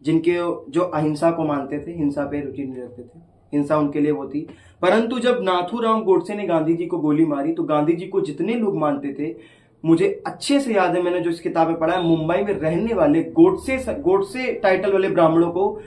जिनके जो अहिंसा को मानते थे, हिंसा पे रुचि नहीं रखते थे, हिंसा उनके लिए वो थी, परंतु जब नाथूराम गोडसे ने गांधी जी को गोली मारी तो गांधी जी को जितने लोग मानते थे, मुझे अच्छे से याद है, मैंने जो इस किताबें पढ़ा है, मुंबई में रहने वाले गोडसे टाइटल वाले ब्राह्मणों को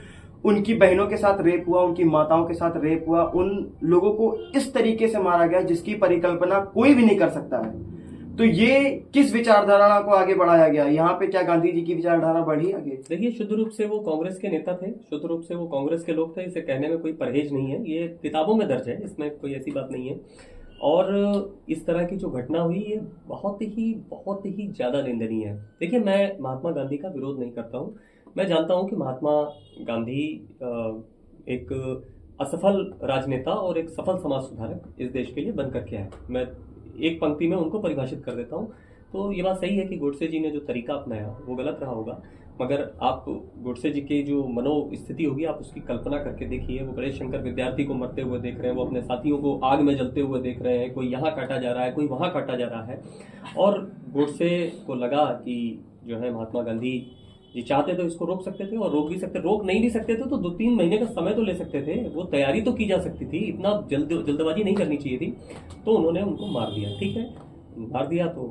उनकी बहनों के साथ रेप हुआ, उनकी माताओं के साथ रेप हुआ, उन लोगों को इस तरीके से मारा गया जिसकी परिकल्पना कोई भी नहीं कर सकता है। तो ये किस विचारधारा को आगे बढ़ाया गया? यहाँ पे क्या गांधी जी की विचारधारा बढ़ी आगे? देखिए, शुद्ध रूप से वो कांग्रेस के नेता थे, शुद्ध रूप से वो कांग्रेस के लोग थे, इसे कहने में कोई परहेज नहीं है, ये किताबों में दर्ज है, इसमें कोई ऐसी बात नहीं है। और इस तरह की जो घटना हुई ये बहुत ही ज्यादा निंदनीय है। देखिए, मैं महात्मा गांधी का विरोध नहीं करता हूँ, मैं जानता हूँ कि महात्मा गांधी एक असफल राजनेता और एक सफल समाज सुधारक इस देश के लिए बन करके आए। मैं एक पंक्ति में उनको परिभाषित कर देता हूँ। तो ये बात सही है कि गोडसे जी ने जो तरीका अपनाया वो गलत रहा होगा, मगर आप गोडसे जी की जो मनोस्थिति होगी आप उसकी कल्पना करके देखिए। वो गणेश शंकर विद्यार्थी को मरते हुए देख रहे हैं, वो अपने साथियों को आग में जलते हुए देख रहे हैं, कोई यहाँ काटा जा रहा है, कोई वहाँ काटा जा रहा है। और गोडसे को लगा कि जो है महात्मा गांधी जी चाहते तो इसको रोक सकते थे, और रोक नहीं भी सकते थे तो 2-3 महीने का समय तो ले सकते थे, वो तैयारी तो की जा सकती थी, इतना जल्दबाजी नहीं करनी चाहिए थी। तो उन्होंने उनको मार दिया, ठीक है, मार दिया तो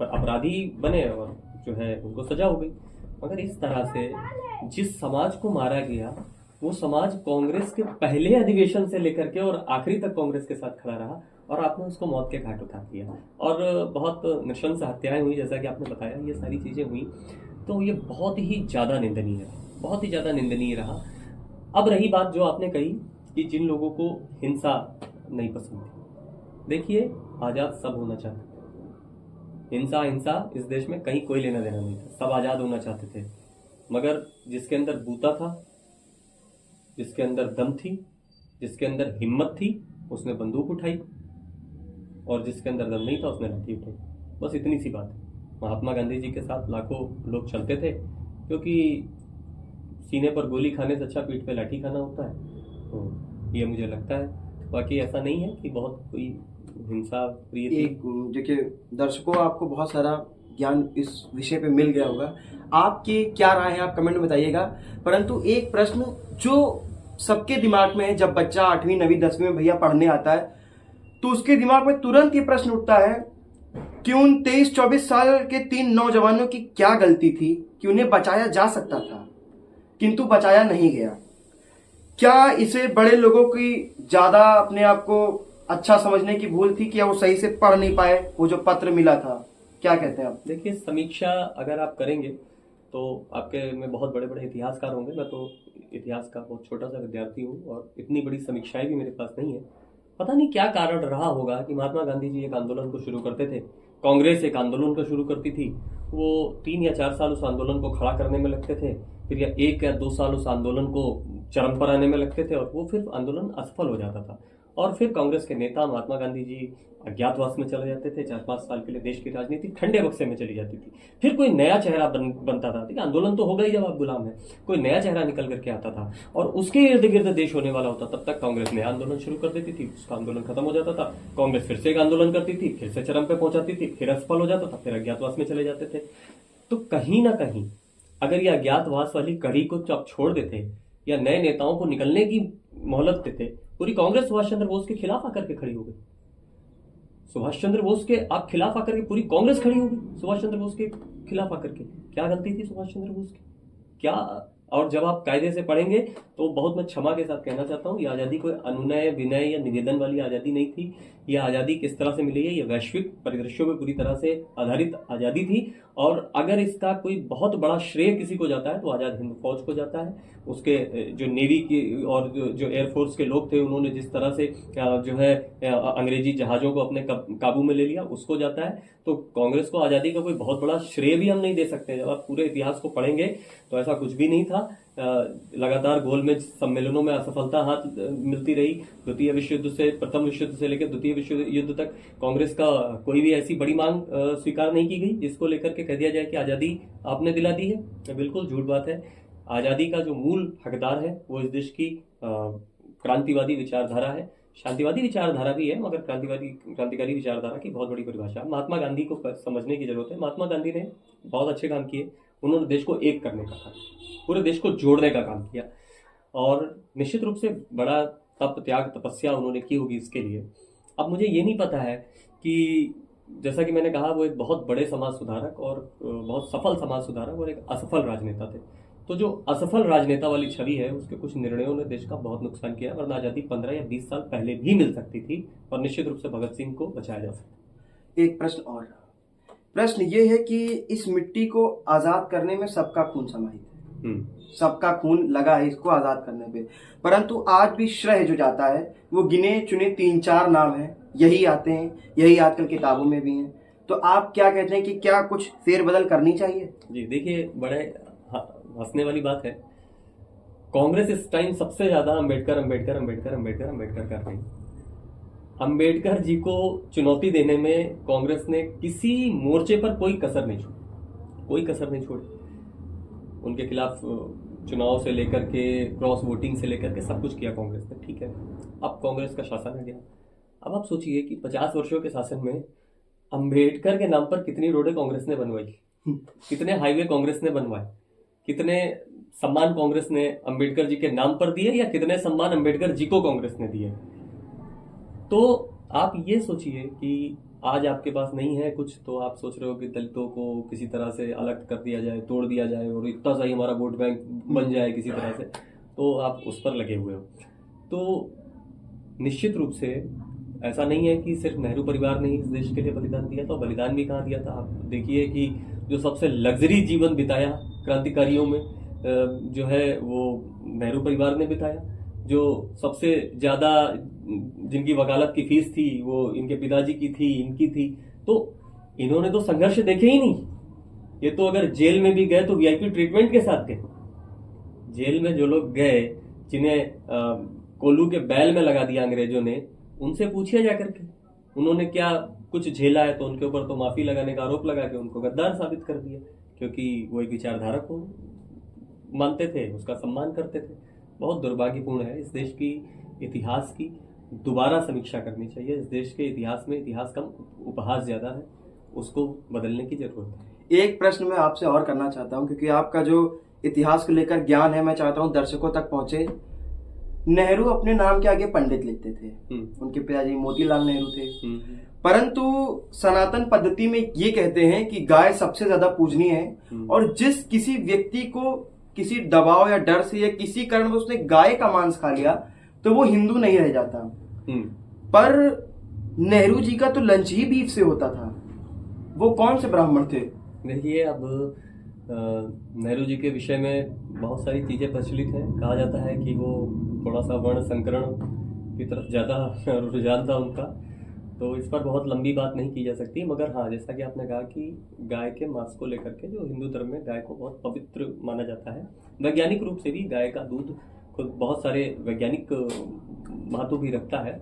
अपराधी बने और जो है उनको सजा हो गई। मगर इस तरह से जिस समाज को मारा गया वो समाज कांग्रेस के पहले अधिवेशन से लेकर के और आखिरी तक कांग्रेस के साथ खड़ा रहा, और आपने उसको मौत के घाट उतार दिया, और बहुत नृशंस हत्याएं हुई, जैसा कि आपने बताया, ये सारी चीजें हुई। तो ये बहुत ही ज्यादा निंदनीय रहा। अब रही बात जो आपने कही कि जिन लोगों को हिंसा नहीं पसंद थी, देखिए, आजाद सब होना चाहते थे, हिंसा इस देश में कहीं कोई लेना देना नहीं था, सब आजाद होना चाहते थे। मगर जिसके अंदर बूता था, जिसके अंदर दम थी, जिसके अंदर हिम्मत थी, उसने बंदूक उठाई, और जिसके अंदर दम नहीं था उसने लाठी उठाई। बस इतनी सी बात है। महात्मा गांधी जी के साथ लाखों लोग चलते थे, क्योंकि सीने पर गोली खाने से अच्छा पीठ पे लाठी खाना होता है, तो ये मुझे लगता है। बाकी ऐसा नहीं है कि बहुत कोई हिंसा प्रिय थी। देखिए दर्शकों, आपको बहुत सारा ज्ञान इस विषय पे मिल गया होगा, आपकी क्या राय है आप कमेंट में बताइएगा। परंतु एक प्रश्न जो सबके दिमाग में है, जब बच्चा 8वीं 9वीं 10वीं में भैया पढ़ने आता है तो उसके दिमाग में तुरंत ये प्रश्न उठता है कि उन 23-24 साल के 3 नौजवानों की क्या गलती थी कि उन्हें बचाया जा सकता था किंतु बचाया नहीं गया। क्या इसे बड़े लोगों की ज्यादा अपने आप को अच्छा समझने की भूल थी, कि वो सही से पढ़ नहीं पाए वो जो पत्र मिला था? क्या कहते हैं आप? देखिए, समीक्षा अगर आप करेंगे तो आपके में बहुत बड़े बड़े इतिहासकार होंगे, मैं तो इतिहास का बहुत छोटा सा विद्यार्थी हूँ और इतनी बड़ी समीक्षाएं भी मेरे पास नहीं है। पता नहीं क्या कारण रहा होगा कि महात्मा गांधी जी एक आंदोलन को शुरू करते थे, कांग्रेस एक आंदोलन को शुरू करती थी, वो 3 या 4 साल उस आंदोलन को खड़ा करने में लगते थे, फिर या 1 या 2 साल उस आंदोलन को चरम पर आने में लगते थे, और वो फिर आंदोलन असफल हो जाता था। और फिर कांग्रेस के नेता महात्मा गांधी जी अज्ञातवास में चले जाते थे, 4-5 साल के लिए देश की राजनीति ठंडे बक्से में चली जाती थी। फिर कोई नया चेहरा बनता था। ठीक है, आंदोलन तो होगा ही जब आप गुलाम है, कोई नया चेहरा निकल करके आता था और उसके इर्द गिर्द देश होने वाला होता। तब तक कांग्रेस नया आंदोलन शुरू कर देती थी, उसका आंदोलन खत्म हो जाता था, कांग्रेस फिर से एक आंदोलन करती थी, फिर से चरम पे पहुंचाती थी, फिर असफल हो जाता था, फिर अज्ञातवास में चले जाते थे। तो कहीं ना कहीं अगर ये अज्ञातवास वाली कड़ी को आप छोड़ देते या नए नेताओं को निकलने की मोहलत देते, पूरी कांग्रेस सुभाष चंद्र बोस के खिलाफ आकर के खड़ी हो गई। सुभाष चंद्र बोस के आप खिलाफ आकर के पूरी कांग्रेस खड़ी हो गई सुभाष चंद्र बोस के खिलाफ आकर के। क्या गलती थी सुभाष चंद्र बोस की, क्या? और जब आप कायदे से पढ़ेंगे तो बहुत मैं क्षमा के साथ कहना चाहता हूँ, ये आज़ादी कोई अनुनय विनय या निवेदन वाली आज़ादी नहीं थी। ये आज़ादी किस तरह से मिली है, ये वैश्विक परिदृश्यों में पूरी तरह से आधारित आज़ादी थी। और अगर इसका कोई बहुत बड़ा श्रेय किसी को जाता है तो आज़ाद हिंद फौज को जाता है। उसके जो नेवी की और जो एयरफोर्स के लोग थे, उन्होंने जिस तरह से जो है अंग्रेजी जहाज़ों को अपने काबू में ले लिया, उसको जाता है। तो कांग्रेस को आज़ादी का कोई बहुत बड़ा श्रेय भी हम नहीं दे सकते। जब आप पूरे इतिहास को पढ़ेंगे तो ऐसा कुछ भी नहीं था। लगातार गोलमेज सम्मेलनों में असफलता हाथ मिलती रही। द्वितीय विश्व युद्ध से, प्रथम विश्व युद्ध से लेकर द्वितीय विश्व युद्ध तक कांग्रेस का कोई भी ऐसी बड़ी मांग स्वीकार नहीं की गई जिसको लेकर के कह दिया जाए कि आज़ादी आपने दिला दी है। बिल्कुल झूठ बात है। आज़ादी का जो मूल हकदार है वो इस देश की क्रांतिवादी विचारधारा है। शांतिवादी विचारधारा भी है, मगर क्रांतिकारी विचारधारा की बहुत बड़ी परिभाषा महात्मा गांधी को समझने की जरूरत है। महात्मा गांधी ने बहुत अच्छे काम किए। उन्होंने देश को एक करने का काम, पूरे देश को जोड़ने का काम किया और निश्चित रूप से बड़ा तप त्याग तपस्या उन्होंने की होगी इसके लिए। अब मुझे ये नहीं पता है कि जैसा कि मैंने कहा, वो एक बहुत बड़े समाज सुधारक और बहुत सफल समाज सुधारक और एक असफल राजनेता थे। तो जो असफल राजनेता वाली छवि है, उसके कुछ निर्णयों ने देश का बहुत नुकसान किया, वरना आज़ादी 15 या 20 साल पहले भी मिल सकती थी और निश्चित रूप से भगत सिंह को बचाया जा सकता। एक प्रश्न ये है कि इस मिट्टी को आजाद करने में सबका खून समाहित है, सबका खून लगा है इसको आजाद करने पे, परंतु आज भी श्रेय जो जाता है वो गिने चुने 3-4 नाम हैं, यही आते हैं, यही आजकल किताबों में भी हैं। तो आप क्या कहते हैं कि क्या कुछ फेरबदल करनी चाहिए? जी देखिए, बड़े हंसने वाली बात है, कांग्रेस इस टाइम सबसे ज्यादा अंबेडकर अंबेडकर अंबेडकर अंबेडकर अंबेडकर कर रही। अंबेडकर जी को चुनौती देने में कांग्रेस ने किसी मोर्चे पर कोई कसर नहीं छोड़ी। उनके खिलाफ चुनाव से लेकर के क्रॉस वोटिंग से लेकर के सब कुछ किया कांग्रेस ने। ठीक है, अब कांग्रेस का शासन आ गया। अब आप सोचिए कि 50 वर्षों के शासन में अंबेडकर के नाम पर कितनी रोडें कांग्रेस ने बनवाई, कितने हाईवे कांग्रेस ने बनवाए, कितने सम्मान कांग्रेस ने अंबेडकर जी के नाम पर दिए या कितने सम्मान अंबेडकर जी को कांग्रेस ने दिए। तो आप ये सोचिए कि आज आपके पास नहीं है कुछ, तो आप सोच रहे हो कि दलितों को किसी तरह से अलग कर दिया जाए, तोड़ दिया जाए और इतना सा ही हमारा वोट बैंक बन जाए किसी तरह से, तो आप उस पर लगे हुए हो। तो निश्चित रूप से ऐसा नहीं है कि सिर्फ नेहरू परिवार ने ही इस देश के लिए बलिदान दिया था। बलिदान भी कहाँ दिया था, आप देखिए कि जो सबसे लग्जरी जीवन बिताया क्रांतिकारियों में जो है वो नेहरू परिवार ने बिताया। जो सबसे ज्यादा जिनकी वकालत की फीस थी वो इनके पिताजी की थी, इनकी थी। तो इन्होंने तो संघर्ष देखे ही नहीं। ये तो अगर जेल में भी गए तो वीआईपी ट्रीटमेंट के साथ गए। जेल में जो लोग गए, जिन्हें कोल्लू के बैल में लगा दिया अंग्रेजों ने, उनसे पूछिए जाकर के उन्होंने क्या कुछ झेला है, तो उनके ऊपर तो माफी लगाने का आरोप लगा के उनको गद्दार साबित कर दिया, क्योंकि वो एक विचारधारा को मानते थे, उसका सम्मान करते थे। बहुत दुर्भाग्यपूर्ण है। इस देश की इतिहास की दोबारा समीक्षा करनी चाहिए। इस देश के इतिहास में इतिहास कम, उपहास ज्यादा है, उसको बदलने की जरूरत है। एक प्रश्न मैं आपसे और करना चाहता हूं, क्योंकि आपका जो इतिहास को लेकर ज्ञान है, मैं चाहता हूं दर्शकों तक पहुंचे। नेहरू अपने नाम के आगे पंडित लिखते थे, उनके पिताजी मोतीलाल नेहरू थे, परंतु सनातन पद्धति में ये कहते हैं कि गाय सबसे ज्यादा पूजनीय है, और जिस किसी व्यक्ति को किसी दबाव या डर से या किसी कारण में उसने गाय का मांस खा लिया तो वो हिंदू नहीं रह जाता। पर नेहरू जी का तो लंच ही बीफ से होता था। वो कौन से ब्राह्मण थे? देखिए, अब नेहरू जी के विषय में बहुत सारी चीजें प्रचलित हैं। कहा जाता है कि वो थोड़ा सा वर्ण संकरण की तरफ ज्यादा रुझान था उनका, तो इस पर बहुत लंबी बात नहीं की जा सकती। मगर हाँ, जैसा कि आपने कहा कि गाय के मांस को लेकर के, जो हिंदू धर्म में गाय को बहुत पवित्र माना जाता है, वैज्ञानिक रूप से भी गाय का दूध खुद बहुत सारे वैज्ञानिक महत्व भी रखता है।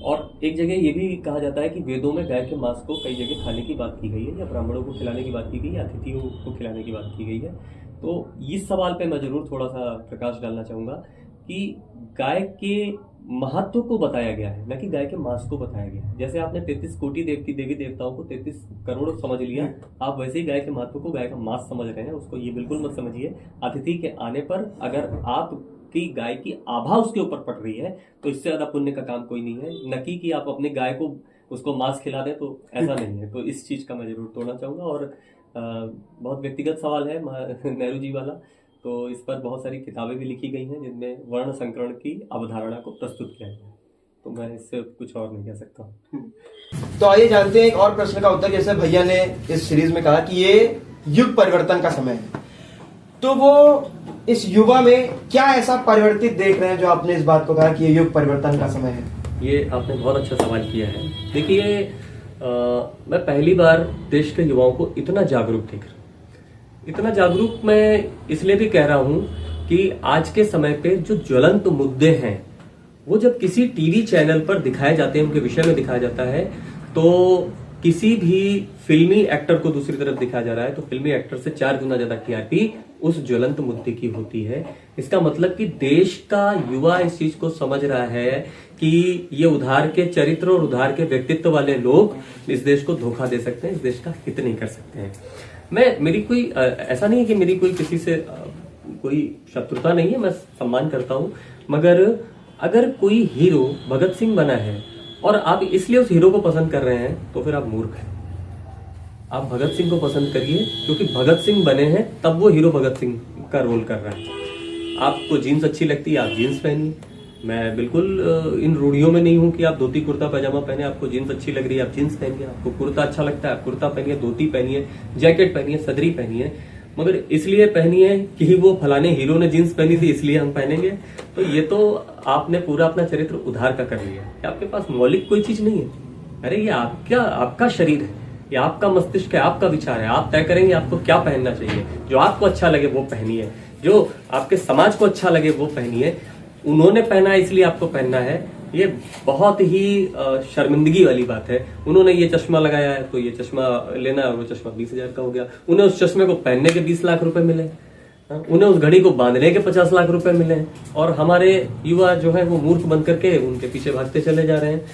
और एक जगह ये भी कहा जाता है कि वेदों में गाय के मांस को कई जगह खाने की बात की गई है, या ब्राह्मणों को खिलाने की बात की गई है, या अतिथियों को खिलाने की बात की गई है। तो इस सवाल पे मैं जरूर थोड़ा सा प्रकाश डालना चाहूँगा कि गाय के महत्व को बताया गया है, न कि गाय के मांस को बताया गया है। जैसे आपने 33 कोटि देवी देवताओं को 33 करोड़ समझ लिया, आप वैसे ही गाय के महत्व को गाय का मांस समझ रहे हैं। उसको ये बिल्कुल मत समझिए। अतिथि के आने पर अगर आपकी गाय की आभा उसके ऊपर पड़ रही है तो इससे ज्यादा पुण्य का काम कोई नहीं है। न कि आप अपने गाय को उसको मांस खिला दें, तो ऐसा नहीं है। तो इस चीज का मैं जरूर तोड़ना चाहूंगा। और बहुत व्यक्तिगत सवाल है नेहरू जी वाला, तो इस पर बहुत सारी किताबें भी लिखी गई हैं जिनमें वर्ण संकरण की अवधारणा को प्रस्तुत किया गया है। तो मैं इससे कुछ और नहीं कह सकता। तो आइए जानते हैं एक और प्रश्न का उत्तर। जैसे भैया ने इस सीरीज में कहा कि ये युग परिवर्तन का समय है, तो वो इस युवा में क्या ऐसा परिवर्तित देख रहे हैं जो आपने इस बात को कहा कि ये युग परिवर्तन का समय है? ये आपने बहुत अच्छा सवाल किया है। देखिए, मैं पहली बार देश के युवाओं को इतना जागरूक देख रहा हूं। इतना जागरूक मैं इसलिए भी कह रहा हूं कि आज के समय पे जो ज्वलंत मुद्दे हैं वो जब किसी टीवी चैनल पर दिखाए जाते हैं, उनके विषय में दिखाया जाता है, तो किसी भी फिल्मी एक्टर को दूसरी तरफ दिखाया जा रहा है तो फिल्मी एक्टर से 4 गुना ज्यादा टीआरपी उस ज्वलंत मुद्दे की होती है। इसका मतलब कि देश का युवा इस चीज को समझ रहा है कि ये उधार के चरित्र और उधार के व्यक्तित्व वाले लोग इस देश को धोखा दे सकते हैं, इस देश का हित नहीं कर सकते हैं। मेरी कोई ऐसा नहीं है कि मेरी कोई किसी से कोई शत्रुता नहीं है, मैं सम्मान करता हूं। मगर अगर कोई हीरो भगत सिंह बना है और आप इसलिए उस हीरो को पसंद कर रहे हैं तो फिर आप मूर्ख हैं। आप भगत सिंह को पसंद करिए क्योंकि भगत सिंह बने हैं, तब वो हीरो भगत सिंह का रोल कर रहा है। आपको जीन्स अच्छी लगती है, आप जीन्स पहनिए। मैं बिल्कुल इन रूढ़ियों में नहीं हूं कि आप धोती कुर्ता पैजामा पहने। आपको जीन्स अच्छी लग रही है, आप जीन्स पहनिए। आपको कुर्ता अच्छा लगता है, आप कुर्ता पहनिए, धोती पहनिए, जैकेट पहनिए, सदरी पहनिए। मगर इसलिए पहनिए कि वो फलाने हीरो ने जीन्स पहनी थी इसलिए हम पहनेंगे, तो ये तो आपने पूरा अपना चरित्र उधार का कर लिया। आपके पास मौलिक कोई चीज नहीं है। अरे ये आपका शरीर है, ये आपका मस्तिष्क है, आपका विचार है। आप तय करेंगे आपको क्या पहनना चाहिए। जो आपको अच्छा लगे वो पहनिए, जो आपके समाज को अच्छा लगे वो पहनिए। उन्होंने पहना है इसलिए आपको पहनना है, ये बहुत ही शर्मिंदगी वाली बात है। उन्होंने ये चश्मा लगाया है तो ये चश्मा लेना है, और वो चश्मा 20,000 का हो गया। उन्हें उस चश्मे को पहनने के 20 लाख रुपए मिले, उन्हें उस घड़ी को बांधने के 50 लाख रुपए मिले, और हमारे युवा जो है वो मूर्ख बन करके उनके पीछे भागते चले जा रहे हैं।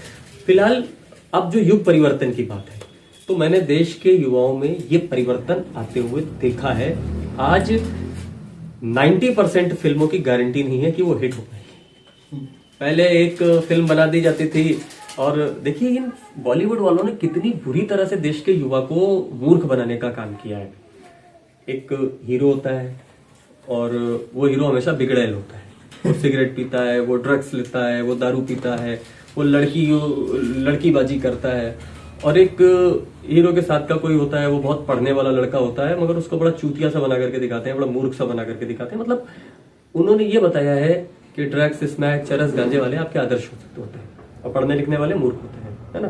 फिलहाल अब जो युग परिवर्तन की बात है, तो मैंने देश के युवाओं में ये परिवर्तन आते हुए देखा है। आज 90% फिल्मों की गारंटी नहीं है कि वो हिट हो पाएगी। पहले एक फिल्म बना दी जाती थी, और देखिए इन बॉलीवुड वालों ने कितनी बुरी तरह से देश के युवा को मूर्ख बनाने का काम किया है। एक हीरो होता है और वो हीरो हमेशा बिगड़ैल होता है। वो सिगरेट पीता है, वो ड्रग्स लेता है, वो दारू पीता है, वो लड़कीबाजी करता है। और एक हीरो के साथ का कोई होता है, वो बहुत पढ़ने वाला लड़का होता है, मगर उसको बड़ा चूतिया सा बना करके दिखाते हैं, बड़ा मूर्ख सा बना करके दिखाते हैं। मतलब उन्होंने ये बताया है कि ड्रग्स, स्मैक, चरस, गांजे वाले आपके आदर्श होते हैं और पढ़ने लिखने वाले मूर्ख होते हैं, है ना।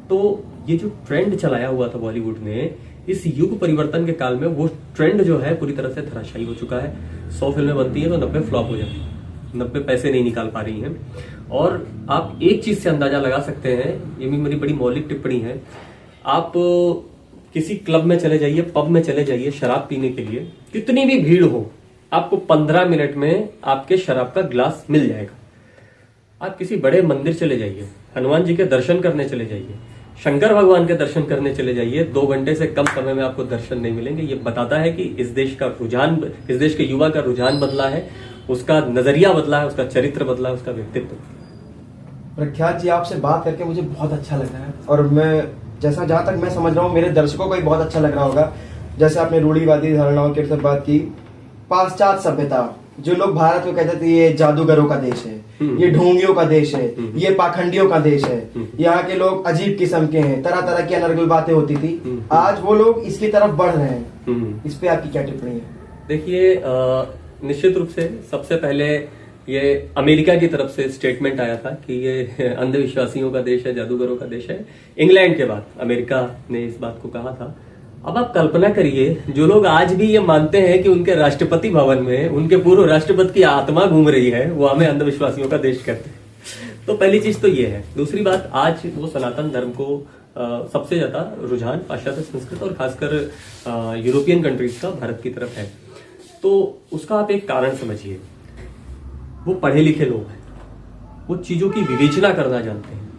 तो ये जो ट्रेंड चलाया हुआ था बॉलीवुड ने, इस युग परिवर्तन के काल में वो ट्रेंड जो है पूरी तरह से धराशायी हो चुका है। 100 फिल्में बनती है तो 90 फ्लॉप हो जाती है, 90 पैसे नहीं निकाल पा रही हैं। और आप एक चीज से अंदाजा लगा सकते हैं, ये भी मेरी बड़ी मौलिक टिप्पणी है। आप किसी क्लब में चले जाइए, पब में चले जाइए शराब पीने के लिए, कितनी भी भीड़ हो, आपको 15 मिनट में आपके शराब का ग्लास मिल जाएगा। आप किसी बड़े मंदिर चले जाइए, हनुमान जी के दर्शन करने चले जाइए, शंकर भगवान के दर्शन करने चले जाइए, 2 घंटे से कम समय में आपको दर्शन नहीं मिलेंगे। ये बताता है कि इस देश का रुझान, इस देश के युवा का रुझान बदला है, उसका नजरिया बदला है, उसका चरित्र बदला है, उसका व्यक्तित्व। प्रख्यात जी, आपसे बात करके मुझे बहुत अच्छा लग रहा है, और मैं जहां तक मैं समझ रहा हूँ मेरे दर्शकों को भी बहुत अच्छा लग रहा होगा। जैसे आपने रूढ़िवादी धारणाओं के बात की, पाश्चात्य सभ्यता, जो लोग भारत को कहते थे ये जादूगरों का देश है, ये ढोंगियों का देश है, ये पाखंडियों का देश है, यहाँ के लोग अजीब किस्म के हैं, तरह तरह की अनर्गल बातें होती थी, आज वो लोग इसकी तरफ बढ़ रहे हैं। इस पे आपकी क्या टिप्पणी है? देखिए, निश्चित रूप से सबसे पहले ये अमेरिका की तरफ से स्टेटमेंट आया था कि ये अंधविश्वासियों का देश है, जादूगरों का देश है। इंग्लैंड के बाद अमेरिका ने इस बात को कहा था। अब आप कल्पना करिए, जो लोग आज भी ये मानते हैं कि उनके राष्ट्रपति भवन में उनके पूर्व राष्ट्रपति की आत्मा घूम रही है, वो हमें अंधविश्वासियों का देश कहते हैं। तो पहली चीज तो ये है। दूसरी बात, आज वो सनातन धर्म को सबसे ज्यादा रुझान पाश्चात्य संस्कृत और खासकर यूरोपियन कंट्रीज का भारत की तरफ है। तो उसका आप एक कारण समझिए, वो पढ़े लिखे लोग हैं, वो चीजों की विवेचना करना जानते हैं,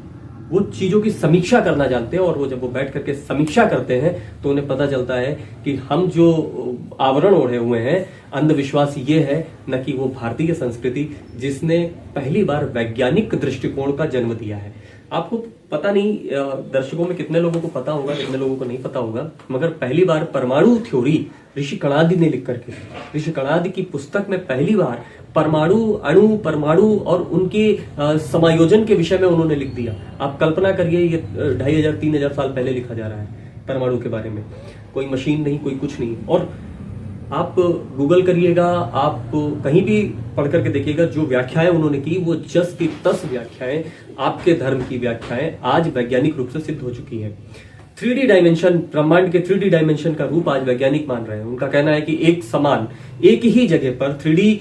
वो चीजों की समीक्षा करना जानते हैं, और वो जब वो बैठ करके समीक्षा करते हैं तो उन्हें पता चलता है कि हम जो आवरण ओढ़े हुए हैं, अंधविश्वास ये है, न कि वो भारतीय संस्कृति जिसने पहली बार वैज्ञानिक दृष्टिकोण का जन्म दिया है। आपको पता नहीं, दर्शकों में कितने लोगों को पता होगा, कितने लोगों को नहीं पता होगा, मगर पहली बार परमाणु थ्योरी ऋषि कणादि ने लिख करके, ऋषि कणादि की पुस्तक में पहली बार परमाणु और उनके समायोजन के विषय में उन्होंने लिख दिया। आप कल्पना करिए, ये 2500-3000 साल पहले लिखा जा रहा है परमाणु के बारे में। कोई मशीन नहीं, कोई कुछ नहीं। और आप गूगल करिएगा, आप कहीं भी पढ़ करके देखिएगा, जो व्याख्याएं उन्होंने की वो जस की तस व्याख्याएं, आपके धर्म की व्याख्याएं आज वैज्ञानिक रूप से सिद्ध हो चुकी है। 3D डायमेंशन, ब्रह्मांड के 3D डायमेंशन का रूप आज वैज्ञानिक मान रहे हैं। उनका कहना है कि एक समान, एक ही जगह पर 3D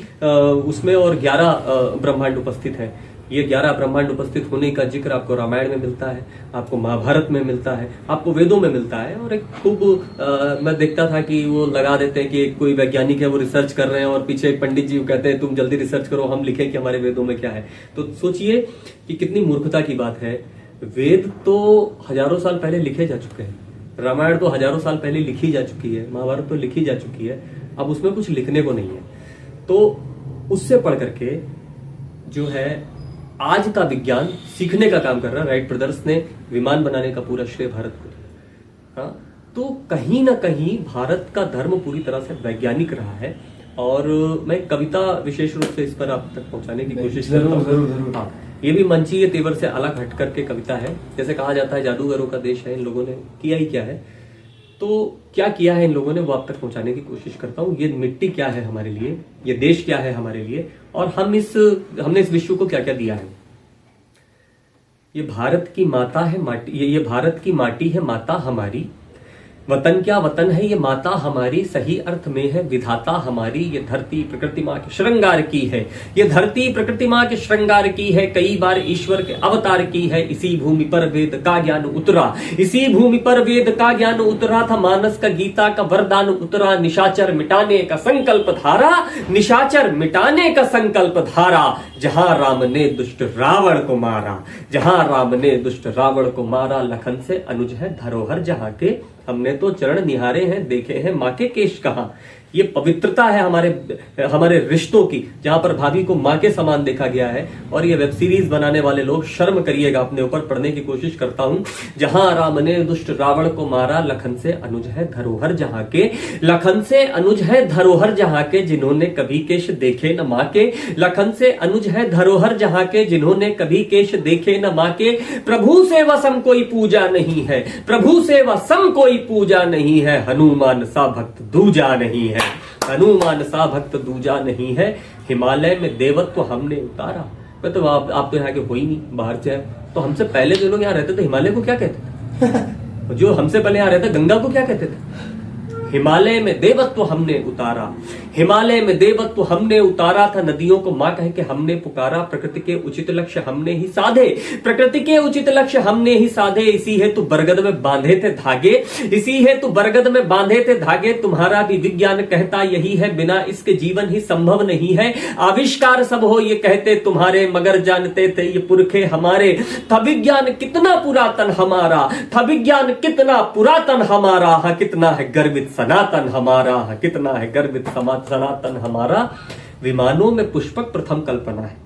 उसमें और 11 ब्रह्मांड उपस्थित है। ये 11 ब्रह्मांड उपस्थित होने का जिक्र आपको रामायण में मिलता है, आपको महाभारत में मिलता है, आपको वेदों में मिलता है। और एक खूब मैं देखता था कि वो लगा देते हैं कि एक कोई वैज्ञानिक है, वो रिसर्च कर रहे हैं, और पीछे एक पंडित जी कहते हैं तुम जल्दी रिसर्च करो, हम लिखें कि हमारे वेदों में क्या है। तो सोचिए कि कितनी मूर्खता की बात है। वेद तो हजारों साल पहले लिखे जा चुके हैं, रामायण तो हजारों साल पहले लिखी जा चुकी है, महाभारत तो लिखी जा चुकी है, अब उसमें कुछ लिखने को नहीं है। तो उससे पढ़ करके जो है आज का विज्ञान सीखने का काम कर रहा है। राइट ब्रदर्स ने विमान बनाने का पूरा श्रेय भारत को दिया। हाँ, तो कहीं ना कहीं भारत का धर्म पूरी तरह से वैज्ञानिक रहा है। और मैं कविता विशेष रूप से इस पर आप तक पहुंचाने की कोशिश करता हूँ। हाँ, ये भी मंचीय तेवर से अलग हट करके कविता है। जैसे कहा जाता है जादूगरों का देश है, इन लोगों ने किया ही क्या है। तो क्या किया है इन लोगों ने, वो आप तक पहुंचाने की कोशिश करता हूँ। ये मिट्टी क्या है हमारे लिए, ये देश क्या है हमारे लिए, और हमने इस विश्व को क्या क्या दिया है। ये भारत की माता है माटी, ये भारत की माटी है माता हमारी। वतन क्या वतन है ये माता हमारी, सही अर्थ में है विधाता हमारी। ये धरती प्रकृति माँ के श्रृंगार की है, ये धरती प्रकृति माँ के श्रृंगार की है, कई बार ईश्वर के अवतार की है। इसी भूमि पर वेद का ज्ञान उतरा, इसी भूमि पर वेद का ज्ञान उतरा था। मानस का गीता का वरदान उतरा, निशाचर मिटाने का संकल्प धारा, निशाचर मिटाने का संकल्प धारा। जहां राम ने दुष्ट रावण को मारा, जहां राम ने दुष्ट रावण को मारा। लखन से अनुज है धरोहर जहां के, हमने तो चरण निहारे हैं, देखे हैं माँ के केश कहां। ये पवित्रता है हमारे रिश्तों की, जहां पर भाभी को माँ के समान देखा गया है। और ये वेब सीरीज बनाने वाले लोग शर्म करिएगा अपने ऊपर, पढ़ने की कोशिश करता हूं। जहां राम ने दुष्ट रावण को मारा, लखन से अनुज है धरोहर जहां के, लखन से अनुज है धरोहर जहां के, जिन्होंने कभी केश देखे न माँ के। लखन से अनुज है धरोहर जहां के, जिन्होंने कभी केश देखे न माँ के। प्रभु से वसम कोई पूजा नहीं है, प्रभु से वसम कोई पूजा नहीं है। हनुमान सा भक्त दूजा नहीं है, हनुमान सा भक्त दूजा नहीं है। हिमालय में देवत्व हमने उतारा। तो आप तो यहाँ के हो ही नहीं, बाहर से है। तो हमसे पहले जो लोग यहाँ रहते थे हिमालय को क्या कहते थे? जो हमसे पहले यहाँ रहते गंगा को क्या कहते थे? हिमालय में देवत्व हमने उतारा, हिमालय में देवत्व हमने उतारा था। नदियों को मां कह के हमने पुकारा, प्रकृति के उचित लक्ष्य हमने ही साधे, प्रकृति के उचित लक्ष्य हमने ही साधे। इसी हेतु बरगद में बांधे थे धागे, इसी हेतु बरगद में बांधे थे धागे। तुम्हारा भी विज्ञान कहता यही है, बिना इसके जीवन ही संभव नहीं है। आविष्कार सब हो ये कहते तुम्हारे, मगर जानते थे ये पुरखे हमारे। था विज्ञान कितना पुरातन हमारा, था विज्ञान कितना पुरातन हमारा। हाँ, कितना है गर्वित सनातन हमारा, हाँ, कितना है गर्वित सनातन हमारा। विमानों में पुष्पक प्रथम कल्पना है,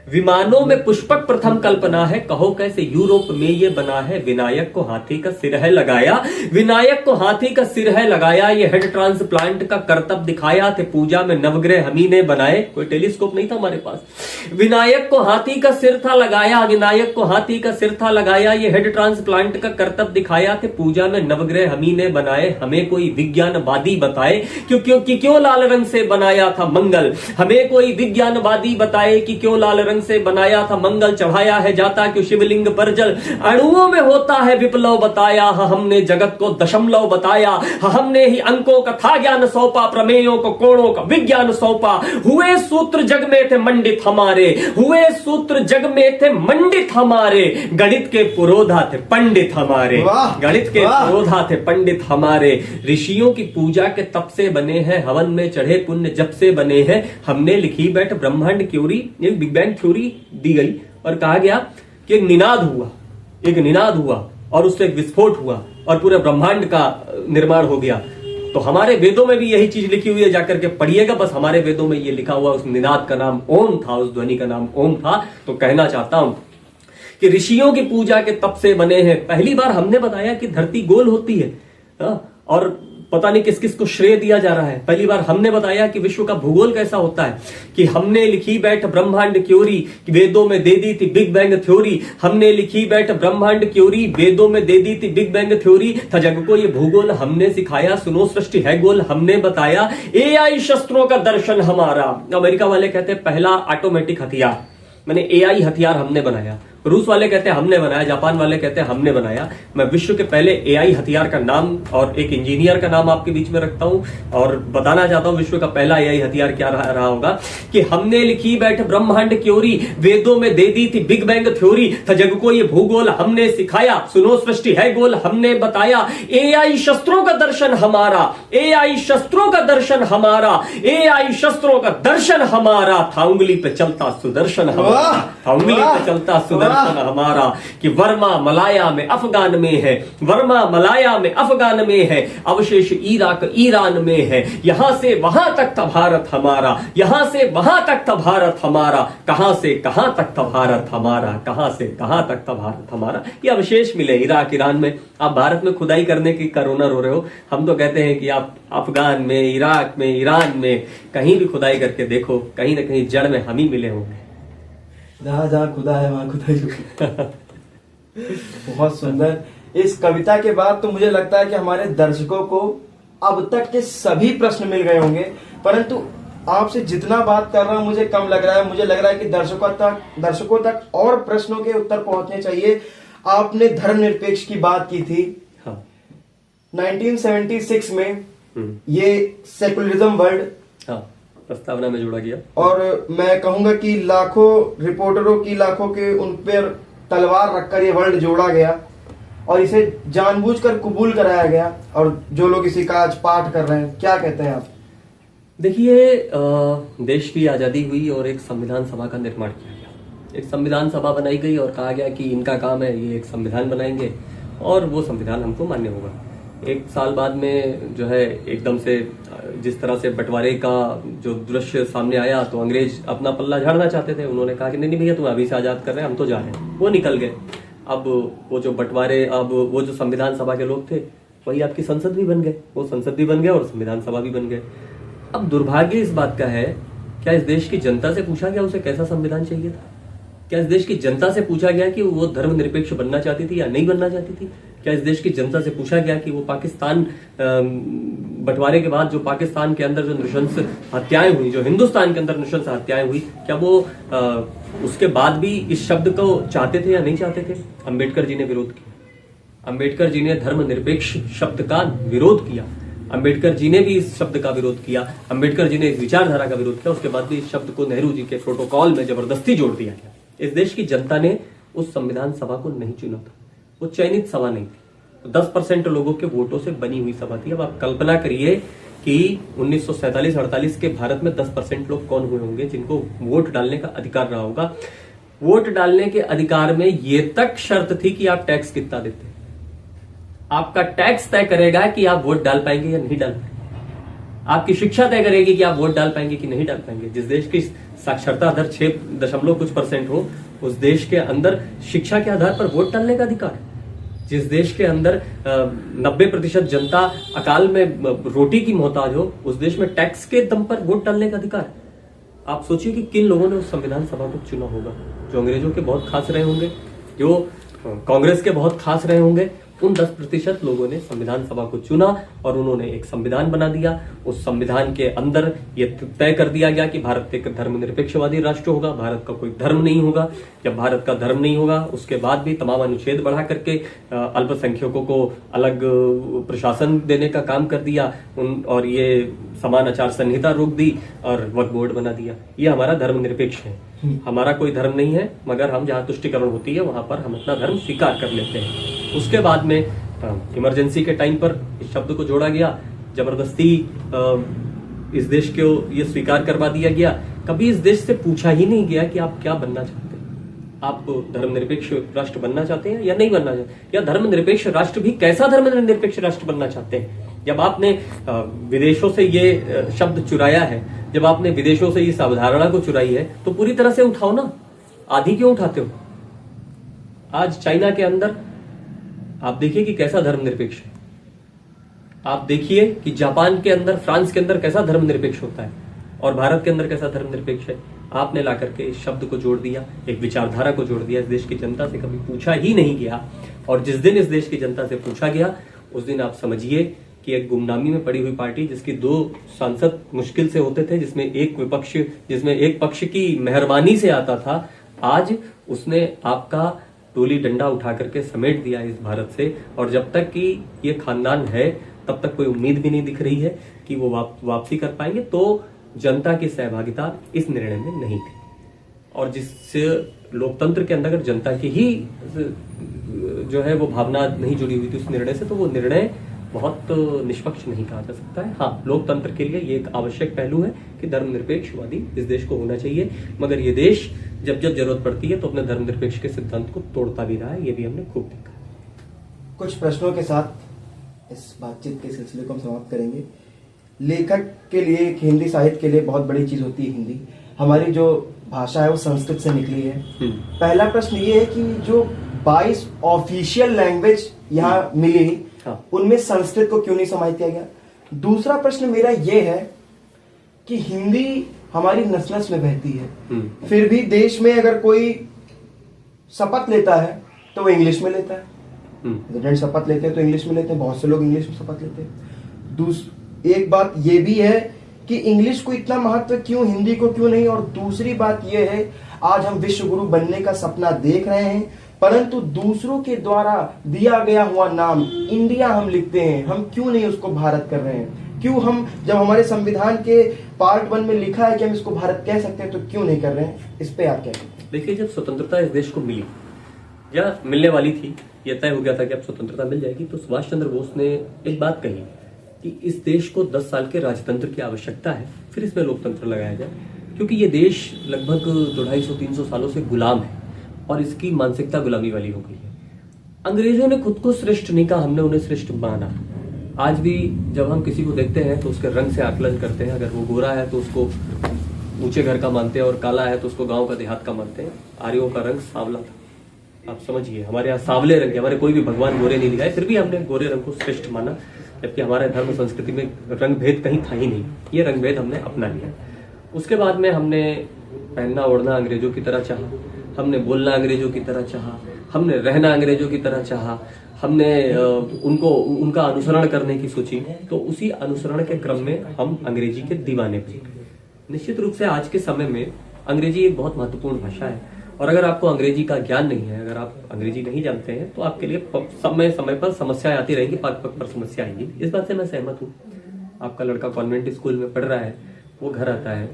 विमानों में पुष्पक प्रथम कल्पना है। कहो कैसे यूरोप में ये बना है, विनायक को हाथी का सिर है लगाया, विनायक को हाथी का सिर है लगाया। ये हेड ट्रांसप्लांट का करतब दिखाया, थे पूजा में नवग्रह हम ही ने बनाए। कोई टेलीस्कोप नहीं था हमारे पास। विनायक को हाथी का सिर था लगाया, विनायक को हाथी का सिर था लगाया। ये हेड ट्रांसप्लांट का करतब दिखाया, थे पूजा में नवग्रह हम ही ने बनाए। हमें कोई विज्ञानवादी बताए क्यों लाल रंग से बनाया था मंगल, हमें कोई विज्ञानवादी बताए कि क्यों लाल रंग कारण से बनाया था मंगल, चढ़ाया है जाता क्यों शिवलिंग पर जल, अणुओं में होता है विप्लव बताया, हमने जगत को दशमलव बताया, हमने ही अंकों का था ज्ञान सौंपा, प्रमेयों को कोणों का विज्ञान सौंपा, हुए सूत्र जग में थे मंडित हमारे, हुए सूत्र जग में थे मंडित हमारे, गणित के पुरोधा थे पंडित हमारे, गणित के पुरोधा थे पंडित हमारे, ऋषियों की पूजा के तप से बने हैं, हवन में चढ़े पुण्य जप से बने हैं, हमने लिखी बैठ ब्रह्मांड थ्योरी, एक बिग बैंग थ्योरी दी गई और कहा गया कि एक निनाद हुआ और उससे एक विस्फोट हुआ और पूरे ब्रह्मांड का निर्माण हो गया। तो हमारे वेदों में भी यही चीज लिखी हुई है, जाकर के पढ़िएगा, बस हमारे वेदों में ये लिखा हुआ, उस निनाद का नाम ओम था, उस ध्वनि का नाम ओम था। तो कहना चाहता हूं कि ऋषियों की पूजा के तप से बने हैं। पहली बार हमने बताया कि धरती गोल होती है, और पता नहीं किस किस को श्रेय दिया जा रहा है। पहली बार हमने बताया कि विश्व का भूगोल कैसा होता है, कि हमने लिखी बैठ ब्रह्मांड थ्योरी, वेदों में दे दी थी बिग बैंग थ्योरी, हमने लिखी बैठ ब्रह्मांड थ्योरी, वेदों में दे दी थी बिग बैंग थ्योरी, था जग को ये भूगोल हमने सिखाया, सुनो सृष्टि है गोल हमने बताया, एआई शस्त्रों का दर्शन हमारा। अमेरिका वाले कहते हैं पहला ऑटोमेटिक हथियार, मैंने एआई हथियार हमने बनाया, रूस वाले कहते हैं हमने बनाया, जापान वाले कहते हैं हमने बनाया। मैं विश्व के पहले एआई हथियार का नाम और एक इंजीनियर का नाम आपके बीच में रखता हूं और बताना चाहता हूं विश्व का पहला एआई हथियार क्या रहा होगा, कि हमने लिखी बैठ ब्रह्मांड थ्योरी, वेदों में दे दी थी बिग बैंग थ्योरी, था जग को ये भूगोल हमने सिखाया, सुनो सृष्टि है गोल हमने बताया, एआई शस्त्रों का दर्शन हमारा, एआई शस्त्रों का दर्शन हमारा, एआई शस्त्रों का दर्शन हमारा, था उंगली पे चलता सुदर्शन हमारा, था उंगली पे चलता सुदर्शन हमारा, कि वर्मा मलाया में अफगान में है, वर्मा मलाया में अफगान में है, अवशेष इराक ईरान में है, यहां से वहां तक था भारत हमारा, यहां से वहां तक था भारत हमारा, कहां से कहां तक था भारत हमारा, कहां से कहां तक था भारत हमारा। ये अवशेष मिले इराक ईरान में। आप भारत में खुदाई करने की कोरोना रो रहे हो, हम तो कहते हैं कि आप अफगान में, इराक में, ईरान में कहीं भी खुदाई करके देखो, कहीं ना कहीं जड़ में हम ही मिले होंगे। जहां जहां खुदा है वहां खुदा ही। बहुत सुंदर। इस कविता के बाद तो मुझे लगता है कि हमारे दर्शकों को अब तक के सभी प्रश्न मिल गए होंगे, परंतु आपसे जितना बात कर रहा हूं मुझे कम लग रहा है। मुझे लग रहा है कि दर्शकों तक और प्रश्नों के उत्तर पहुंचने चाहिए। आपने धर्मनिरपेक्ष की बात की थी। हाँ। 1976 में ये सेकुलरिज्म वर्ड प्रस्तावना में जोड़ा गया, और मैं कहूंगा कि लाखों रिपोर्टरों की, लाखों के उन पर तलवार रखकर ये वर्ड जोड़ा गया और इसे जानबूझकर कबूल कराया गया, और जो लोग इसी का आज पाठ कर रहे हैं, क्या कहते हैं आप? देखिए, देश की आजादी हुई और एक संविधान सभा का निर्माण किया गया। एक संविधान सभा बनाई गई और कहा गया कि इनका काम है, ये एक संविधान बनाएंगे और वो संविधान हमको मान्य होगा। एक साल बाद में जो है एकदम से जिस तरह से बंटवारे का जो दृश्य सामने आया, तो अंग्रेज अपना पल्ला झाड़ना चाहते थे। उन्होंने कहा कि नहीं भैया, तुम अभी से आजाद कर रहे हैं, हम तो जा रहे हैं। वो निकल गए। अब वो जो बंटवारे, अब वो जो संविधान सभा के लोग थे वही आपकी संसद भी बन गए, वो संसद भी बन गए और संविधान सभा भी बन गए। अब दुर्भाग्य इस बात का है, क्या इस देश की जनता से पूछा गया उसे कैसा संविधान चाहिए था? क्या इस देश की जनता से पूछा गया कि वो धर्मनिरपेक्ष बनना चाहती थी या नहीं बनना चाहती थी? क्या इस देश की जनता से पूछा गया कि वो पाकिस्तान बंटवारे के बाद जो पाकिस्तान के अंदर जो नृशंस हत्याएं हुई, जो हिंदुस्तान के अंदर नृशंस हत्याएं हुई, क्या वो उसके बाद भी इस शब्द को चाहते थे या नहीं चाहते थे? अंबेडकर जी ने विरोध किया। अंबेडकर जी ने धर्मनिरपेक्ष शब्द का विरोध किया। अंबेडकर जी ने भी इस शब्द का विरोध किया। अंबेडकर जी ने इस विचारधारा का विरोध किया। उसके बाद भी इस शब्द को नेहरू जी के प्रोटोकॉल में जबरदस्ती जोड़ दिया गया। इस देश की जनता ने उस संविधान सभा को नहीं चुना था। वो चयनित सभा नहीं थी, 10% लोगों के वोटों से बनी हुई सभा थी। अब आप कल्पना करिए कि 1947-48 के भारत में 10% लोग कौन हुए होंगे जिनको वोट डालने का अधिकार रहा होगा। वोट डालने के अधिकार में ये तक शर्त थी कि आप टैक्स कितना देते हैं। आपका टैक्स तय करेगा कि आप वोट डाल पाएंगे या नहीं डाल पाएंगे। आपकी शिक्षा तय करेगी कि आप वोट डाल पाएंगे कि नहीं डाल पाएंगे। जिस देश की साक्षरता दर 6% हो, उस देश के अंदर शिक्षा के आधार पर वोट डालने का अधिकार है। जिस देश के अंदर 90% जनता अकाल में रोटी की मोहताज हो, उस देश में टैक्स के दम पर वोट डालने का अधिकार है। आप सोचिए कि किन लोगों ने उस संविधान सभा को चुना होगा। जो अंग्रेजों के बहुत खास रहे होंगे, जो कांग्रेस के बहुत खास रहे होंगे, उन 10% लोगों ने संविधान सभा को चुना और उन्होंने एक संविधान बना दिया। उस संविधान के अंदर ये तय कर दिया गया कि भारत एक धर्मनिरपेक्षवादी राष्ट्र होगा, भारत का कोई धर्म नहीं होगा। जब भारत का धर्म नहीं होगा, उसके बाद भी तमाम अनुच्छेद बढ़ा करके अल्पसंख्यकों को अलग प्रशासन देने का काम कर दिया और ये समान आचार संहिता रोक दी और वक्फ बोर्ड बना दिया। ये हमारा धर्मनिरपेक्ष है। हमारा कोई धर्म नहीं है, मगर हम जहाँ तुष्टिकरण होती है वहां पर हम अपना धर्म स्वीकार कर लेते हैं। उसके बाद में इमरजेंसी के टाइम पर इस शब्द को जोड़ा गया, जबरदस्ती इस देश को ये स्वीकार करवा दिया गया। कभी इस देश से पूछा ही नहीं गया कि आप क्या बनना चाहते हैं, आप धर्मनिरपेक्ष राष्ट्र बनना चाहते हैं या नहीं बनना चाहते, या धर्मनिरपेक्ष राष्ट्र भी कैसा धर्मनिरपेक्ष राष्ट्र बनना चाहते हैं। जब आपने विदेशों से ये शब्द चुराया है, जब आपने विदेशों से इस अवधारणा को चुराई है, तो पूरी तरह से उठाओ ना, आधी क्यों उठाते हो। आज चाइना के अंदर आप देखिए कि कैसा धर्मनिरपेक्ष है, आप देखिए कि जापान के अंदर, फ्रांस के अंदर कैसा धर्मनिरपेक्ष होता है, और भारत के अंदर कैसा धर्मनिरपेक्ष है। आपने ला करके इस शब्द को जोड़ दिया, एक विचारधारा को जोड़ दिया। इस देश की जनता से कभी पूछा ही नहीं गया, और जिस दिन इस देश की जनता से पूछा गया उस दिन आप समझिए कि एक गुमनामी में पड़ी हुई पार्टी, जिसकी 2 सांसद मुश्किल से होते थे, जिसमें एक पक्ष की मेहरबानी से आता था, आज उसने आपका टोली डंडा उठा करके समेट दिया इस भारत से। और जब तक कि ये खानदान है तब तक कोई उम्मीद भी नहीं दिख रही है कि वो वापसी कर पाएंगे। तो जनता की सहभागिता इस निर्णय में नहीं थी, और जिससे लोकतंत्र के अंदर अगर जनता की ही जो है वो भावना नहीं जुड़ी हुई थी उस निर्णय से, तो वो निर्णय बहुत निष्पक्ष नहीं कहा जा सकता है। हाँ, लोकतंत्र के लिए ये एक आवश्यक पहलू है कि धर्मनिरपेक्षवादी इस देश को होना चाहिए, मगर ये देश जब जब जरूरत पड़ती है तो अपने धर्मनिरपेक्ष के सिद्धांत को तोड़ता भी रहा है। ये भी हमने खूब देखा। कुछ प्रश्नों के साथ इस बातचीत के सिलसिले को हम समाप्त करेंगे। लेखक के लिए, हिंदी साहित्य के लिए बहुत बड़ी चीज होती है हिंदी। हमारी जो भाषा है वो संस्कृत से निकली है। पहला प्रश्न ये है कि जो 22 ऑफिशियल लैंग्वेज यहाँ मिली, उनमें संस्कृत को क्यों नहीं समाहित किया गया। दूसरा प्रश्न मेरा ये है कि हिंदी हमारी नस नस में बहती है, फिर भी देश में अगर कोई शपथ लेता है तो वो इंग्लिश में लेता है। प्रेसिडेंट शपथ लेते हैं तो इंग्लिश में लेते हैं, बहुत से लोग इंग्लिश में शपथ लेते हैं। एक बात ये भी है कि इंग्लिश को इतना महत्व क्यों, हिंदी को क्यों नहीं। और दूसरी बात ये है, आज हम विश्व गुरु बनने का सपना देख रहे हैं, परंतु दूसरों के द्वारा दिया गया हुआ नाम इंडिया हम लिखते हैं, हम क्यों नहीं उसको भारत कर रहे हैं। क्यों हम, जब हमारे संविधान के पार्ट 1 में लिखा है कि हम इसको भारत कह सकते हैं, तो क्यों नहीं कर रहे हैं। इस पे आप क्या कहते हैं। देखिए, जब स्वतंत्रता इस देश को मिली या मिलने वाली थी, यह तय हो गया था कि अब स्वतंत्रता मिल जाएगी, तो सुभाष चंद्र बोस ने एक बात कही कि इस देश को 10 साल के राजतंत्र की आवश्यकता है, फिर इसमें लोकतंत्र लगाया जाए, क्योंकि ये देश लगभग 250-300 सालों से गुलाम है और इसकी मानसिकता गुलामी वाली हो गई है। अंग्रेजों ने खुद को श्रेष्ठ नहीं कहा, हमने उन्हें श्रेष्ठ माना। आज भी जब हम किसी को देखते हैं तो उसके रंग से आकलन करते हैं। अगर वो गोरा है तो उसको ऊंचे घर का मानते हैं और काला है तो उसको गांव का देहात का मानते हैं। आर्यों का रंग सांवला था, आप समझिए। हमारे यहाँ सांवले रंग, हमारे कोई भी भगवान गोरे नहीं दिखाए, फिर भी हमने गोरे रंग को श्रेष्ठ माना, जबकि हमारे धर्म संस्कृति में रंग भेद कहीं था ही नहीं। ये रंग भेद हमने अपना लिया। उसके बाद में हमने पहनना ओढ़ना अंग्रेजों की तरह चाहा, हमने बोलना अंग्रेजों की तरह चाहा, हमने रहना अंग्रेजों की तरह चाहा, हमने उनका अनुसरण करने की सोची। तो उसी अनुसरण के क्रम में हम अंग्रेजी के दीवाने थे। निश्चित रूप से आज के समय में अंग्रेजी एक बहुत महत्वपूर्ण भाषा है, और अगर आपको अंग्रेजी का ज्ञान नहीं है, अगर आप अंग्रेजी नहीं जानते हैं, तो आपके लिए समय समय पर समस्याएं आती रहेंगी, पग पग पर समस्या आएगी। इस बात से मैं सहमत हूँ। आपका लड़का कॉन्वेंट स्कूल में पढ़ रहा है, वो घर आता है,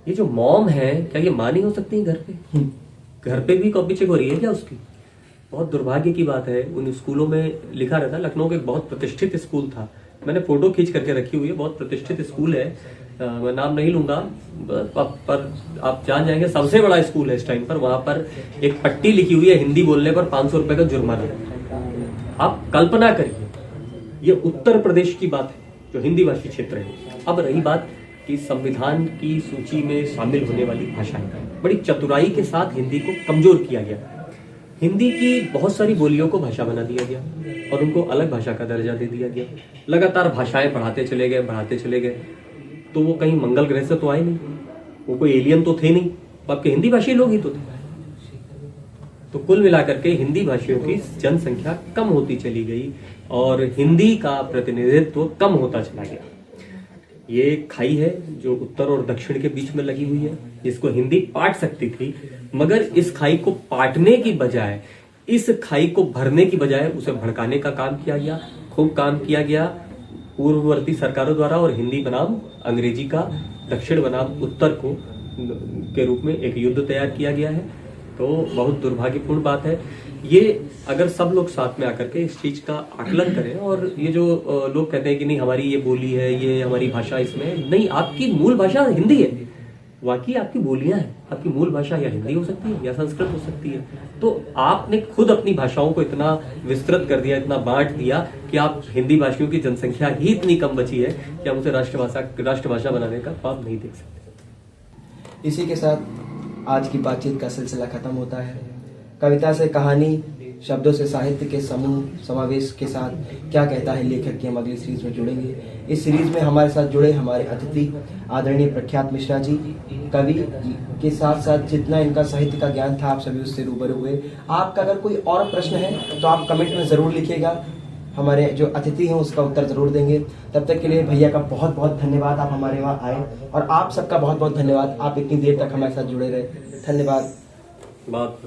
ये जो मॉम है, क्या ये माँ नहीं हो सकती घर पे? घर पे भी कॉपी चेक हो रही है क्या उसकी? बहुत दुर्भाग्य की बात है। उन स्कूलों में लिखा रहता है, लखनऊ का एक बहुत प्रतिष्ठित स्कूल था, मैंने फोटो खींच करके रखी हुई है, बहुत प्रतिष्ठित स्कूल है, मैं नाम नहीं लूंगा, पर आप जान जाएंगे, सबसे बड़ा स्कूल है इस टाइम पर। वहां पर एक पट्टी लिखी हुई है, हिंदी बोलने पर 500 रुपए का जुर्माना। आप कल्पना करिए, ये उत्तर प्रदेश की बात है जो हिंदी भाषी क्षेत्र है। अब रही बात कि संविधान की सूची में शामिल होने वाली भाषाएं, बड़ी चतुराई के साथ हिंदी को कमजोर किया गया। हिंदी की बहुत सारी बोलियों को भाषा बना दिया गया और उनको अलग भाषा का दर्जा दे दिया गया। लगातार भाषाएं बढ़ाते चले गए, तो वो कहीं मंगल ग्रह से तो आए नहीं, वो कोई एलियन तो थे नहीं, आपके हिंदी भाषी लोग ही तो थे। तो कुल मिलाकर के हिंदी भाषियों की जनसंख्या कम होती चली गई और हिंदी का प्रतिनिधित्व कम होता चला गया। ये खाई है जो उत्तर और दक्षिण के बीच में लगी हुई है, जिसको हिंदी पाट सकती थी, मगर इस खाई को पाटने की बजाय, इस खाई को भरने की बजाय उसे भड़काने का काम किया गया। खूब काम किया गया पूर्ववर्ती सरकारों द्वारा, और हिंदी बनाम अंग्रेजी का, दक्षिण बनाम उत्तर को के रूप में एक युद्ध तैयार किया गया है। तो बहुत दुर्भाग्यपूर्ण बात है ये। अगर सब लोग साथ में आकर के इस चीज का आकलन करें, और ये जो लोग कहते हैं कि नहीं हमारी ये बोली है, ये हमारी भाषा, इसमें नहीं, आपकी मूल भाषा हिंदी है, वाकई आपकी बोलियां हैं, आपकी मूल भाषा या हिंदी हो सकती है या संस्कृत हो सकती है। तो आपने खुद अपनी भाषाओं को इतना विस्तृत कर दिया, इतना बांट दिया कि आप हिंदी भाषियों की जनसंख्या ही इतनी कम बची है कि हम उसे राष्ट्रभाषा बनाने का ख्वाब नहीं देख सकते। इसी के साथ आज की बातचीत का सिलसिला खत्म होता है। कविता से कहानी, शब्दों से साहित्य के समूह समावेश के साथ क्या कहता है लेखक की हम अगली सीरीज में जुड़ेंगे। इस सीरीज में हमारे साथ जुड़े हमारे अतिथि आदरणीय प्रख्यात मिश्रा जी, कवि के साथ साथ जितना इनका साहित्य का ज्ञान था आप सभी उससे रूबरू हुए। आपका अगर कोई और प्रश्न है तो आप कमेंट में जरूर लिखिएगा, हमारे जो अतिथि हैं उसका उत्तर जरूर देंगे। तब तक के लिए भैया का बहुत बहुत धन्यवाद, आप हमारे वहाँ आए, और आप सबका बहुत बहुत धन्यवाद, आप इतनी देर तक हमारे साथ जुड़े रहे। धन्यवाद। बात